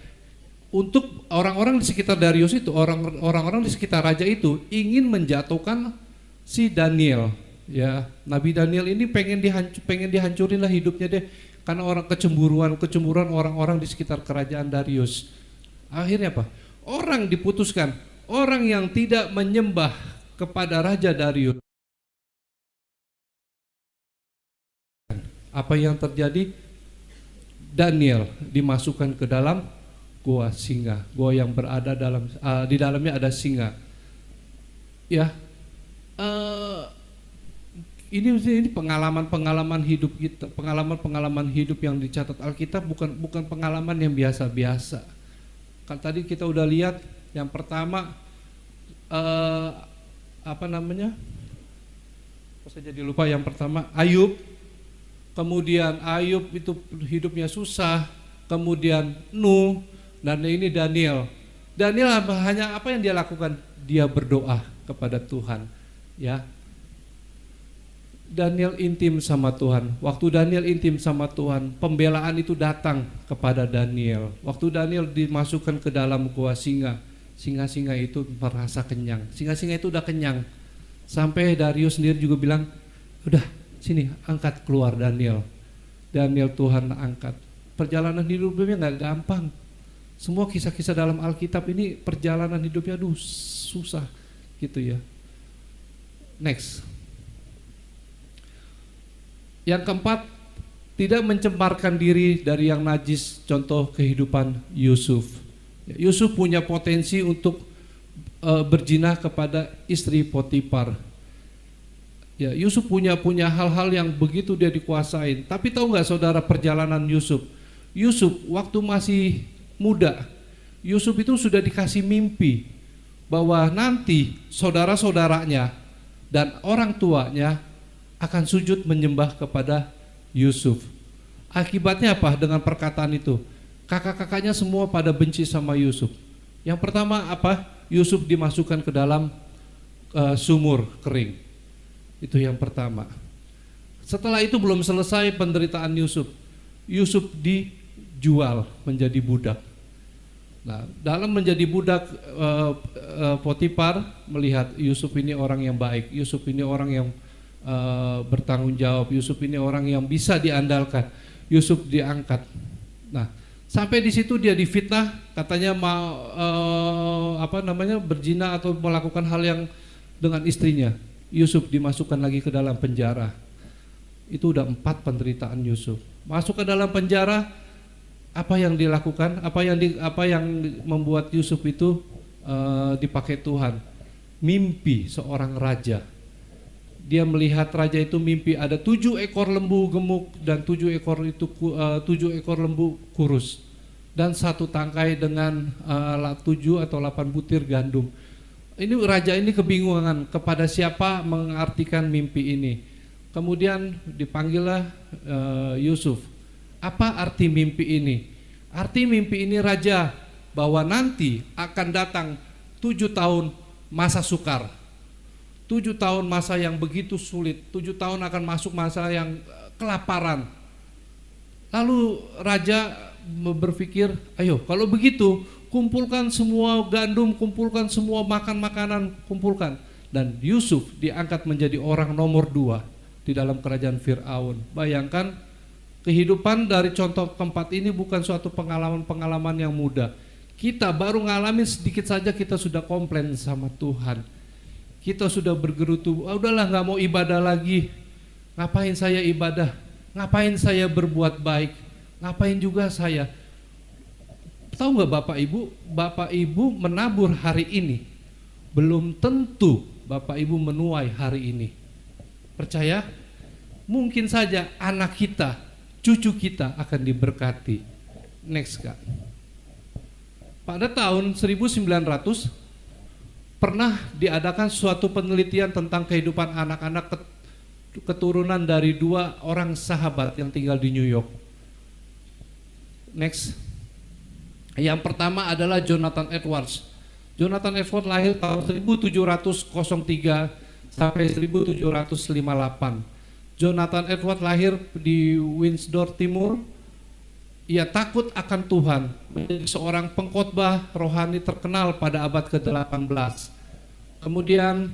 Untuk orang-orang di sekitar Darius itu, orang-orang di sekitar raja itu ingin menjatuhkan si Daniel. Ya, Nabi Daniel ini pengen dihancurin lah hidupnya deh, karena kecemburuan orang-orang di sekitar kerajaan Darius. Akhirnya apa? Orang diputuskan, orang yang tidak menyembah kepada Raja Darius. Apa yang terjadi? Daniel dimasukkan ke dalam gua singa, gua yang berada di dalamnya ada singa. Ya, ini pengalaman hidup kita, pengalaman hidup yang dicatat Alkitab bukan pengalaman yang biasa-biasa. Kan tadi kita udah lihat yang pertama saya jadi lupa yang pertama Ayub. Kemudian Ayub itu hidupnya susah, kemudian Nuh, dan ini Daniel. Daniel hanya apa yang dia lakukan? Dia berdoa kepada Tuhan, ya. Daniel intim sama Tuhan. Waktu Daniel intim sama Tuhan, pembelaan itu datang kepada Daniel. Waktu Daniel dimasukkan ke dalam gua singa, singa-singa itu merasa kenyang. Singa-singa itu udah kenyang. Sampai Darius sendiri juga bilang, udah sini angkat keluar Daniel. Daniel Tuhan angkat. Perjalanan hidupnya nggak gampang. Semua kisah-kisah dalam Alkitab ini perjalanan hidupnya susah gitu ya. Next. Yang keempat, tidak mencemparkan diri dari yang najis, contoh kehidupan Yusuf. Yusuf punya potensi untuk berzina kepada istri Potifar. Ya, Yusuf punya hal-hal yang begitu dia dikuasain. Tapi tahu nggak saudara perjalanan Yusuf? Yusuf waktu masih muda, Yusuf itu sudah dikasih mimpi bahwa nanti saudara-saudaranya dan orang tuanya akan sujud menyembah kepada Yusuf. Akibatnya apa dengan perkataan itu? Kakak-kakaknya semua pada benci sama Yusuf. Yang pertama apa? Yusuf dimasukkan ke dalam sumur kering. Itu yang pertama. Setelah itu belum selesai penderitaan Yusuf. Yusuf dijual menjadi budak. Nah, dalam menjadi budak, Potifar melihat Yusuf ini orang yang baik, Yusuf ini orang yang bertanggung jawab, Yusuf ini orang yang bisa diandalkan. Yusuf diangkat. Nah, sampai di situ dia difitnah, katanya mau berzina atau melakukan hal yang dengan istrinya. Yusuf dimasukkan lagi ke dalam penjara. Itu udah 4 penderitaan Yusuf. Masuk ke dalam penjara, apa yang dilakukan? Apa yang membuat Yusuf itu dipakai Tuhan? Mimpi seorang raja. Dia melihat raja itu mimpi ada 7 ekor lembu gemuk dan 7 ekor lembu kurus dan 1 tangkai dengan 7 atau 8 butir gandum. Ini raja ini kebingungan kepada siapa mengartikan mimpi ini. Kemudian dipanggillah Yusuf. Apa arti mimpi ini? Arti mimpi ini raja, bahwa nanti akan datang 7 tahun masa sukar, 7 tahun masa yang begitu sulit, 7 tahun akan masuk masa yang kelaparan. Lalu raja berpikir, ayo kalau begitu kumpulkan semua gandum, kumpulkan semua makanan, kumpulkan. Dan Yusuf diangkat menjadi orang nomor 2 di dalam kerajaan Fir'aun. Bayangkan, kehidupan dari contoh keempat ini bukan suatu pengalaman-pengalaman yang mudah. Kita baru ngalamin sedikit saja kita sudah komplain sama Tuhan. Kita sudah bergerutu, udahlah gak mau ibadah lagi. Ngapain saya ibadah? Ngapain saya berbuat baik? Ngapain juga saya? Tahu nggak Bapak Ibu menabur hari ini, belum tentu Bapak Ibu menuai hari ini. Percaya? Mungkin saja anak kita, cucu kita akan diberkati. Next Kak. Pada tahun 1900 pernah diadakan suatu penelitian tentang kehidupan anak-anak keturunan dari 2 orang sahabat yang tinggal di New York. Next. Yang pertama adalah Jonathan Edwards. Jonathan Edwards lahir tahun 1703 sampai 1758. Jonathan Edwards lahir di Windsor Timur. Ia takut akan Tuhan, menjadi seorang pengkhotbah rohani terkenal pada abad ke-18. Kemudian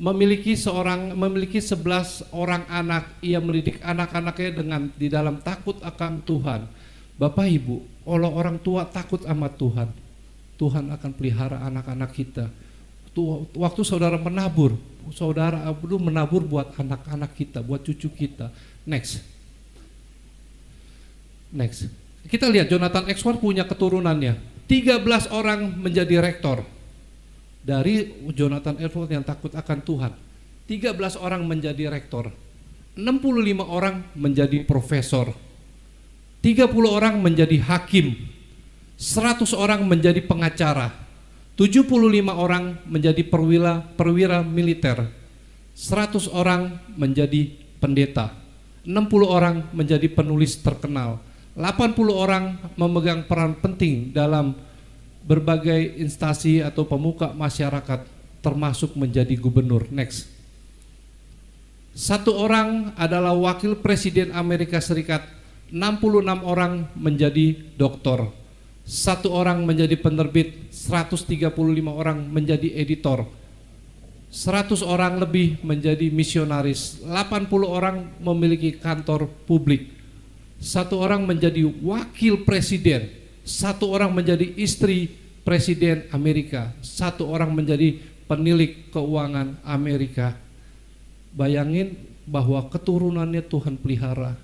memiliki 11 orang anak. Ia mendidik anak-anaknya dengan di dalam takut akan Tuhan. Bapak Ibu, kalau orang tua takut sama Tuhan, Tuhan akan pelihara anak-anak kita. Waktu saudara menabur, saudara belum menabur buat anak-anak kita, buat cucu kita. Next. Kita lihat Jonathan Edwards punya keturunannya. 13 orang menjadi rektor. Dari Jonathan Edwards yang takut akan Tuhan, 13 orang menjadi rektor, 65 orang menjadi profesor, 30 orang menjadi hakim, 100 orang menjadi pengacara, 75 orang menjadi perwira militer, 100 orang menjadi pendeta, 60 orang menjadi penulis terkenal, 80 orang memegang peran penting dalam berbagai instansi atau pemuka masyarakat, termasuk menjadi gubernur. Next. 1 orang adalah wakil presiden Amerika Serikat, 66 orang menjadi doktor, 1 orang menjadi penerbit, 135 orang menjadi editor, 100 orang lebih menjadi misionaris, 80 orang memiliki kantor publik, 1 orang menjadi wakil presiden, 1 orang menjadi istri presiden Amerika, 1 orang menjadi penilik keuangan Amerika. Bayangin bahwa keturunannya Tuhan pelihara.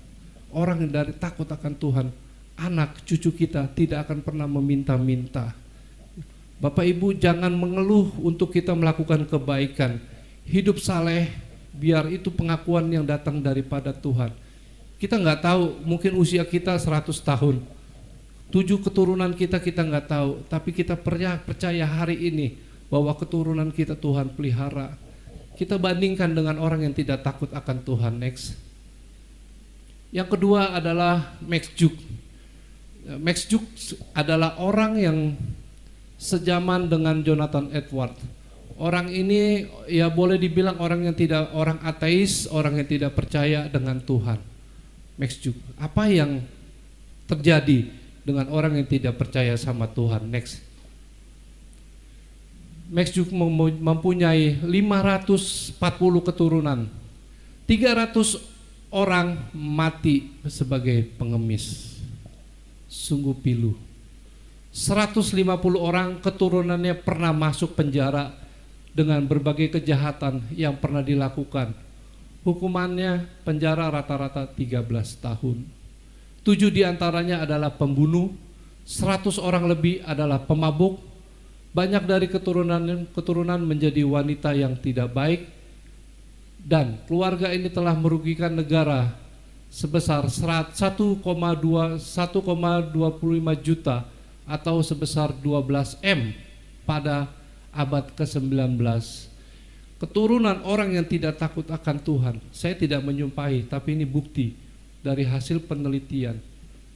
Orang yang dari takut akan Tuhan, anak cucu kita tidak akan pernah meminta-minta. Bapak Ibu, jangan mengeluh untuk kita melakukan kebaikan. Hidup saleh, biar itu pengakuan yang datang daripada Tuhan. Kita nggak tahu, mungkin usia kita 100 tahun, 7 keturunan kita nggak tahu, tapi kita percaya hari ini bahwa keturunan kita Tuhan pelihara. Kita bandingkan dengan orang yang tidak takut akan Tuhan. Next. Yang kedua adalah Max Juk. Max Juk adalah orang yang sejaman dengan Jonathan Edwards. Orang ini ya boleh dibilang orang ateis, orang yang tidak percaya dengan Tuhan. Max Juk, apa yang terjadi dengan orang yang tidak percaya sama Tuhan? Next. Max Juk mempunyai 540 keturunan, 300 orang mati sebagai pengemis. Sungguh pilu. 150 orang keturunannya pernah masuk penjara dengan berbagai kejahatan yang pernah dilakukan. Hukumannya penjara rata-rata 13 tahun. 7 diantaranya adalah pembunuh, 100 orang lebih adalah pemabuk. Banyak dari keturunan menjadi wanita yang tidak baik, dan keluarga ini telah merugikan negara sebesar 1,25 juta atau sebesar 12 M pada abad ke-19. Keturunan orang yang tidak takut akan Tuhan, saya tidak menyumpahi, tapi ini bukti dari hasil penelitian.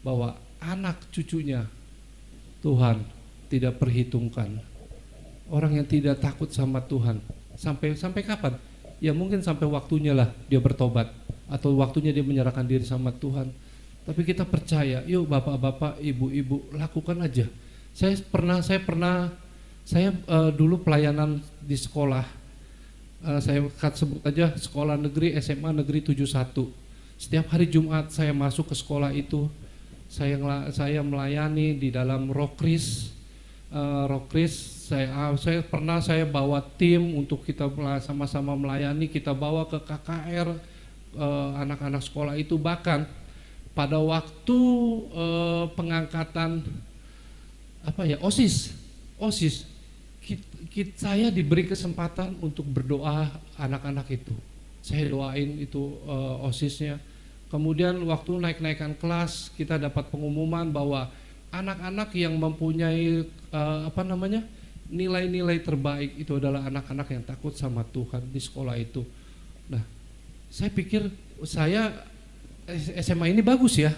bahwa anak cucunya Tuhan tidak perhitungkan. Orang yang tidak takut sama Tuhan sampai kapan? Ya mungkin sampai waktunya lah dia bertobat atau waktunya dia menyerahkan diri sama Tuhan. Tapi kita percaya, yuk bapak-bapak, ibu-ibu, lakukan aja. Saya dulu pelayanan di sekolah. Saya sebut aja sekolah negeri SMA negeri 71. Setiap hari Jumat saya masuk ke sekolah itu, saya melayani di dalam Rokris. Saya bawa tim untuk kita sama-sama melayani, kita bawa ke KKR anak-anak sekolah itu. Bahkan pada waktu pengangkatan OSIS, saya diberi kesempatan untuk berdoa anak-anak itu. Saya doain itu OSISnya. Kemudian waktu naik-naikan kelas, kita dapat pengumuman bahwa anak-anak yang mempunyai nilai-nilai terbaik itu adalah anak-anak yang takut sama Tuhan di sekolah itu. Nah, saya pikir SMA ini bagus ya.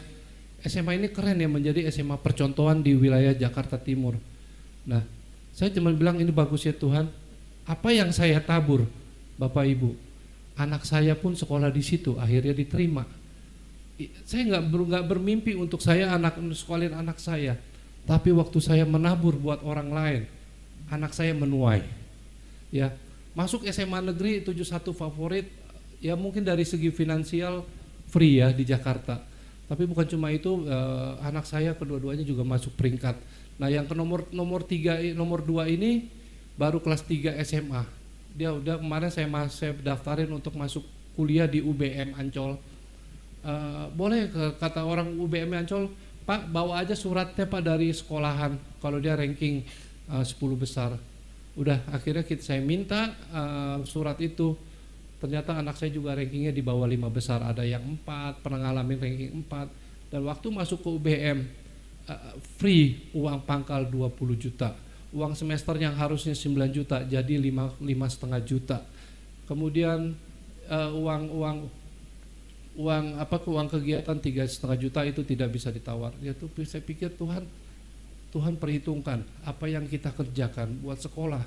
SMA ini keren ya, menjadi SMA percontohan di wilayah Jakarta Timur. Nah, saya cuma bilang ini bagus ya Tuhan. Apa yang saya tabur, Bapak Ibu, anak saya pun sekolah di situ, akhirnya diterima. Saya nggak bermimpi untuk sekolahin anak saya, tapi waktu saya menabur buat orang lain, anak saya menuai. Ya, masuk SMA negeri 71 favorit, ya mungkin dari segi finansial free ya di Jakarta. Tapi bukan cuma itu, anak saya kedua-duanya juga masuk peringkat. Nah, yang ke nomor 2 ini baru kelas 3 SMA. Dia udah kemarin saya daftarin untuk masuk kuliah di UBM Ancol. Boleh kata orang UBM Ancol, Pak bawa aja suratnya Pak dari sekolahan kalau dia ranking 10 besar. Udah akhirnya saya minta surat itu. Ternyata anak saya juga rankingnya di bawah 5 besar, ada yang 4, pernah ngalamin ranking 4. Dan waktu masuk ke UBM, free uang pangkal 20 juta. Uang semester yang harusnya 9 juta jadi 5,5 juta. Kemudian uang kegiatan 3,5 juta itu tidak bisa ditawar. Itu saya pikir Tuhan perhitungkan apa yang kita kerjakan buat sekolah.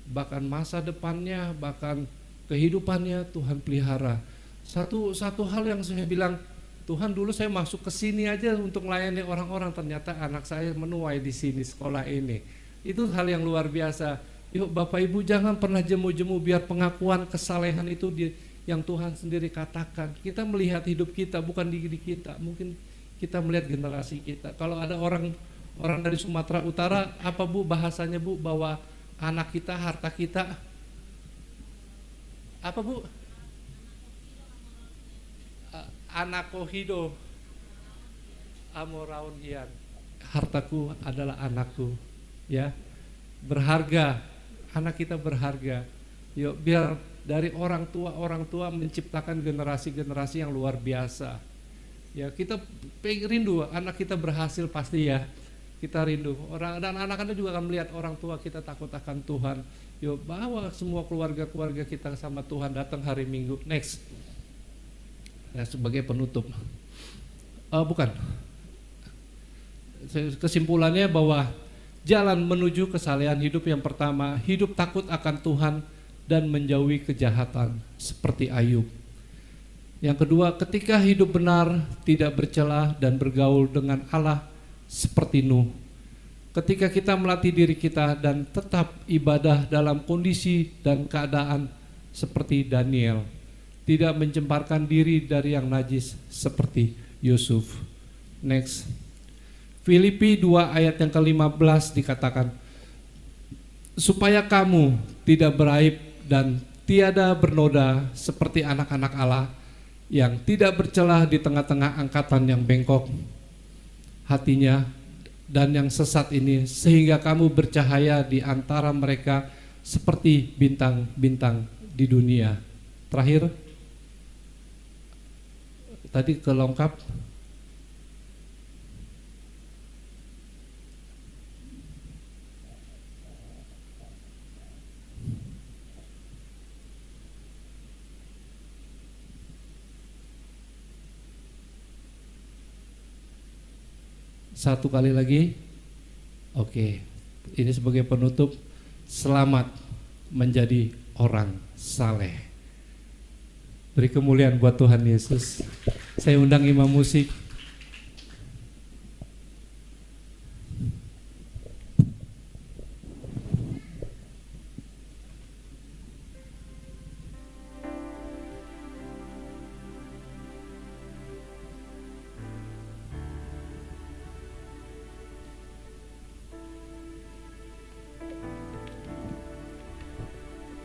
Bahkan masa depannya, bahkan kehidupannya Tuhan pelihara. Satu hal yang saya bilang, Tuhan dulu saya masuk ke sini aja untuk melayani orang-orang, ternyata anak saya menuai di sini sekolah ini. Itu hal yang luar biasa. Yuk Bapak Ibu jangan pernah jemu-jemu, biar pengakuan kesalehan itu yang Tuhan sendiri katakan. Kita melihat hidup kita bukan diri kita, mungkin kita melihat generasi kita. Kalau ada orang dari Sumatera Utara, apa Bu bahasanya Bu, bahwa anak kita harta kita apa Bu? Anakohido amoraun hian. Hartaku adalah anakku, ya. Berharga, anak kita berharga. Yuk biar dari orang tua menciptakan generasi-generasi yang luar biasa. Ya, kita rindu anak kita berhasil pasti ya. Kita rindu. Dan anak-anak juga akan melihat orang tua kita takut akan Tuhan. Yuk bawa semua keluarga-keluarga kita sama Tuhan datang hari Minggu. Next. Nah, sebagai penutup. Bukan. Kesimpulannya bahwa jalan menuju kesalehan hidup yang pertama, hidup takut akan Tuhan dan menjauhi kejahatan seperti Ayub. Yang kedua, ketika hidup benar, tidak bercela dan bergaul dengan Allah seperti Nuh. Ketika kita melatih diri kita dan tetap ibadah dalam kondisi dan keadaan seperti Daniel, tidak mencemparkan diri dari yang najis seperti Yusuf. Next. Filipi 2 ayat yang ke-15 dikatakan, supaya kamu tidak beraib dan tiada bernoda seperti anak-anak Allah yang tidak bercelah di tengah-tengah angkatan yang bengkok hatinya dan yang sesat ini, sehingga kamu bercahaya di antara mereka seperti bintang-bintang di dunia. Terakhir, tadi kelengkap. Satu kali lagi. Oke, ini sebagai penutup. Selamat menjadi orang saleh. Beri kemuliaan buat Tuhan Yesus. Saya undang imam musik.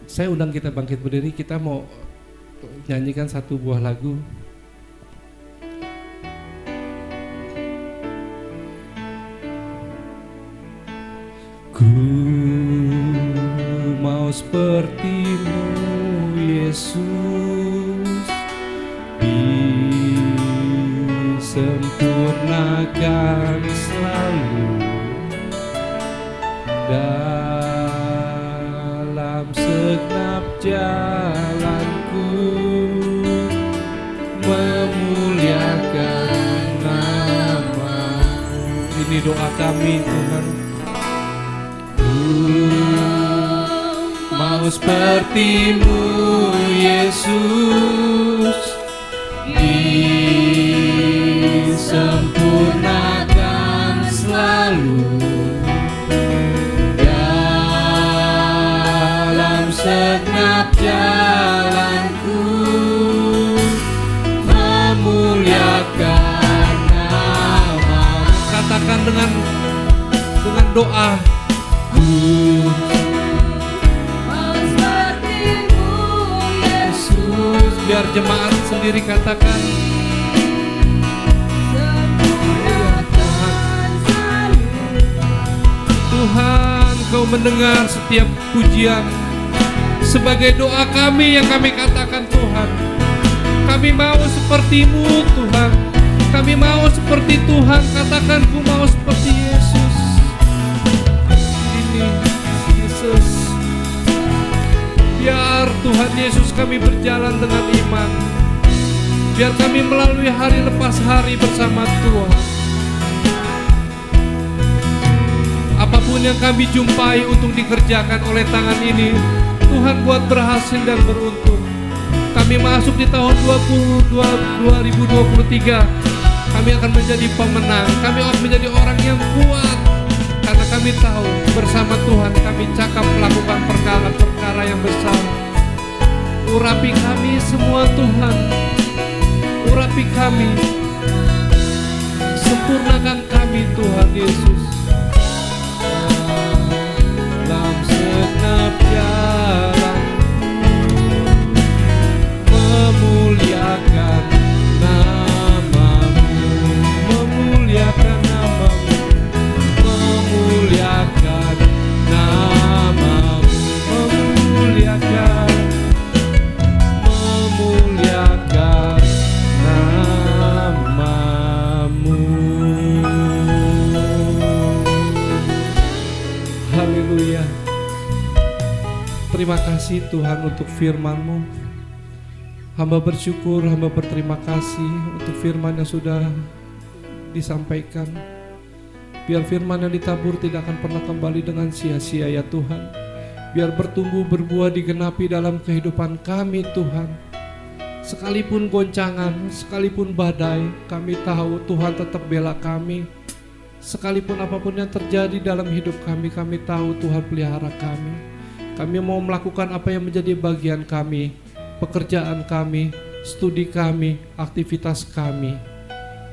Saya undang kita bangkit berdiri, kita mau nyanyikan satu buah lagu. Ku mau seperti-Mu Yesus, disempurnakan selalu dalam segenap jalanku, memuliakan nama-Mu. Ini doa kami Tuhan. Mau seperti-Mu Yesus, disempurnakan selalu dalam segenap jalanku, memuliakan nama-Mu. Katakan dengan doa. Mau seperti-Mu Yesus, Biar jemaat sendiri katakan. sempurnakan selalu. Tuhan, Kau mendengar setiap pujian sebagai doa kami yang kami katakan Tuhan. Kami mau seperti-Mu Tuhan. Kami mau seperti Tuhan. Katakan, ku mau seperti Yesus. Ini Yesus. Biar Tuhan Yesus kami berjalan dengan iman. Biar kami melalui hari lepas hari bersama Tuhan. Apapun yang kami jumpai untuk dikerjakan oleh tangan ini, Tuhan buat berhasil dan beruntung. Kami masuk di tahun 2023. Kami akan menjadi pemenang. Kami akan menjadi orang yang kuat. Karena kami tahu bersama Tuhan kami cakap melakukan perkara-perkara yang besar. Urapi kami semua Tuhan. Urapi kami. Sempurnakan kami Tuhan Yesus. Dalam segenap jalan, memuliakan nama-Mu, memuliakan nama-Mu, memuliakan nama-Mu, memuliakan nama-Mu. Haleluya. Terima kasih Tuhan untuk firman-Mu. Hamba bersyukur, hamba berterima kasih untuk firman yang sudah disampaikan. Biar firman yang ditabur tidak akan pernah kembali dengan sia-sia ya Tuhan. Biar bertumbuh berbuah digenapi dalam kehidupan kami Tuhan. Sekalipun goncangan, sekalipun badai, kami tahu Tuhan tetap bela kami. Sekalipun apapun yang terjadi dalam hidup kami, kami tahu Tuhan pelihara kami. Kami mau melakukan apa yang menjadi bagian kami, pekerjaan kami, studi kami, aktivitas kami.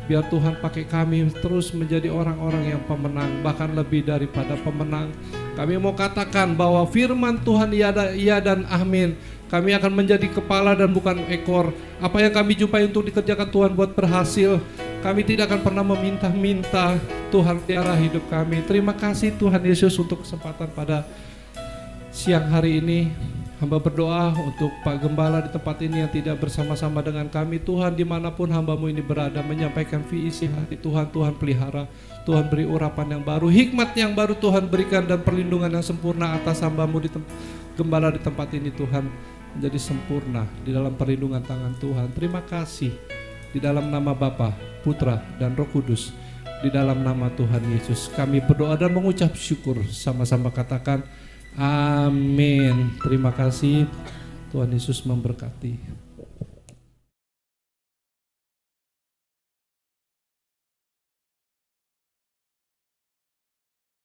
Biar Tuhan pakai kami terus menjadi orang-orang yang pemenang, bahkan lebih daripada pemenang. Kami mau katakan bahwa firman Tuhan iya dan amin. Kami akan menjadi kepala dan bukan ekor. Apa yang kami jumpai untuk dikerjakan Tuhan buat berhasil. Kami tidak akan pernah meminta-minta. Tuhan pelihara hidup kami. Terima kasih Tuhan Yesus untuk kesempatan pada siang hari ini. Hamba berdoa untuk Pak Gembala di tempat ini yang tidak bersama-sama dengan kami. Tuhan, dimanapun hamba-Mu ini berada, menyampaikan visi hati Tuhan. Tuhan pelihara, Tuhan beri urapan yang baru, hikmat yang baru Tuhan berikan, dan perlindungan yang sempurna atas hamba-Mu Gembala di tempat ini Tuhan, menjadi sempurna di dalam perlindungan tangan Tuhan. Terima kasih di dalam nama Bapa, Putra, dan Roh Kudus. di dalam nama Tuhan Yesus. Kami berdoa dan mengucap syukur, sama-sama katakan amin. Terima kasih, Tuhan Yesus memberkati.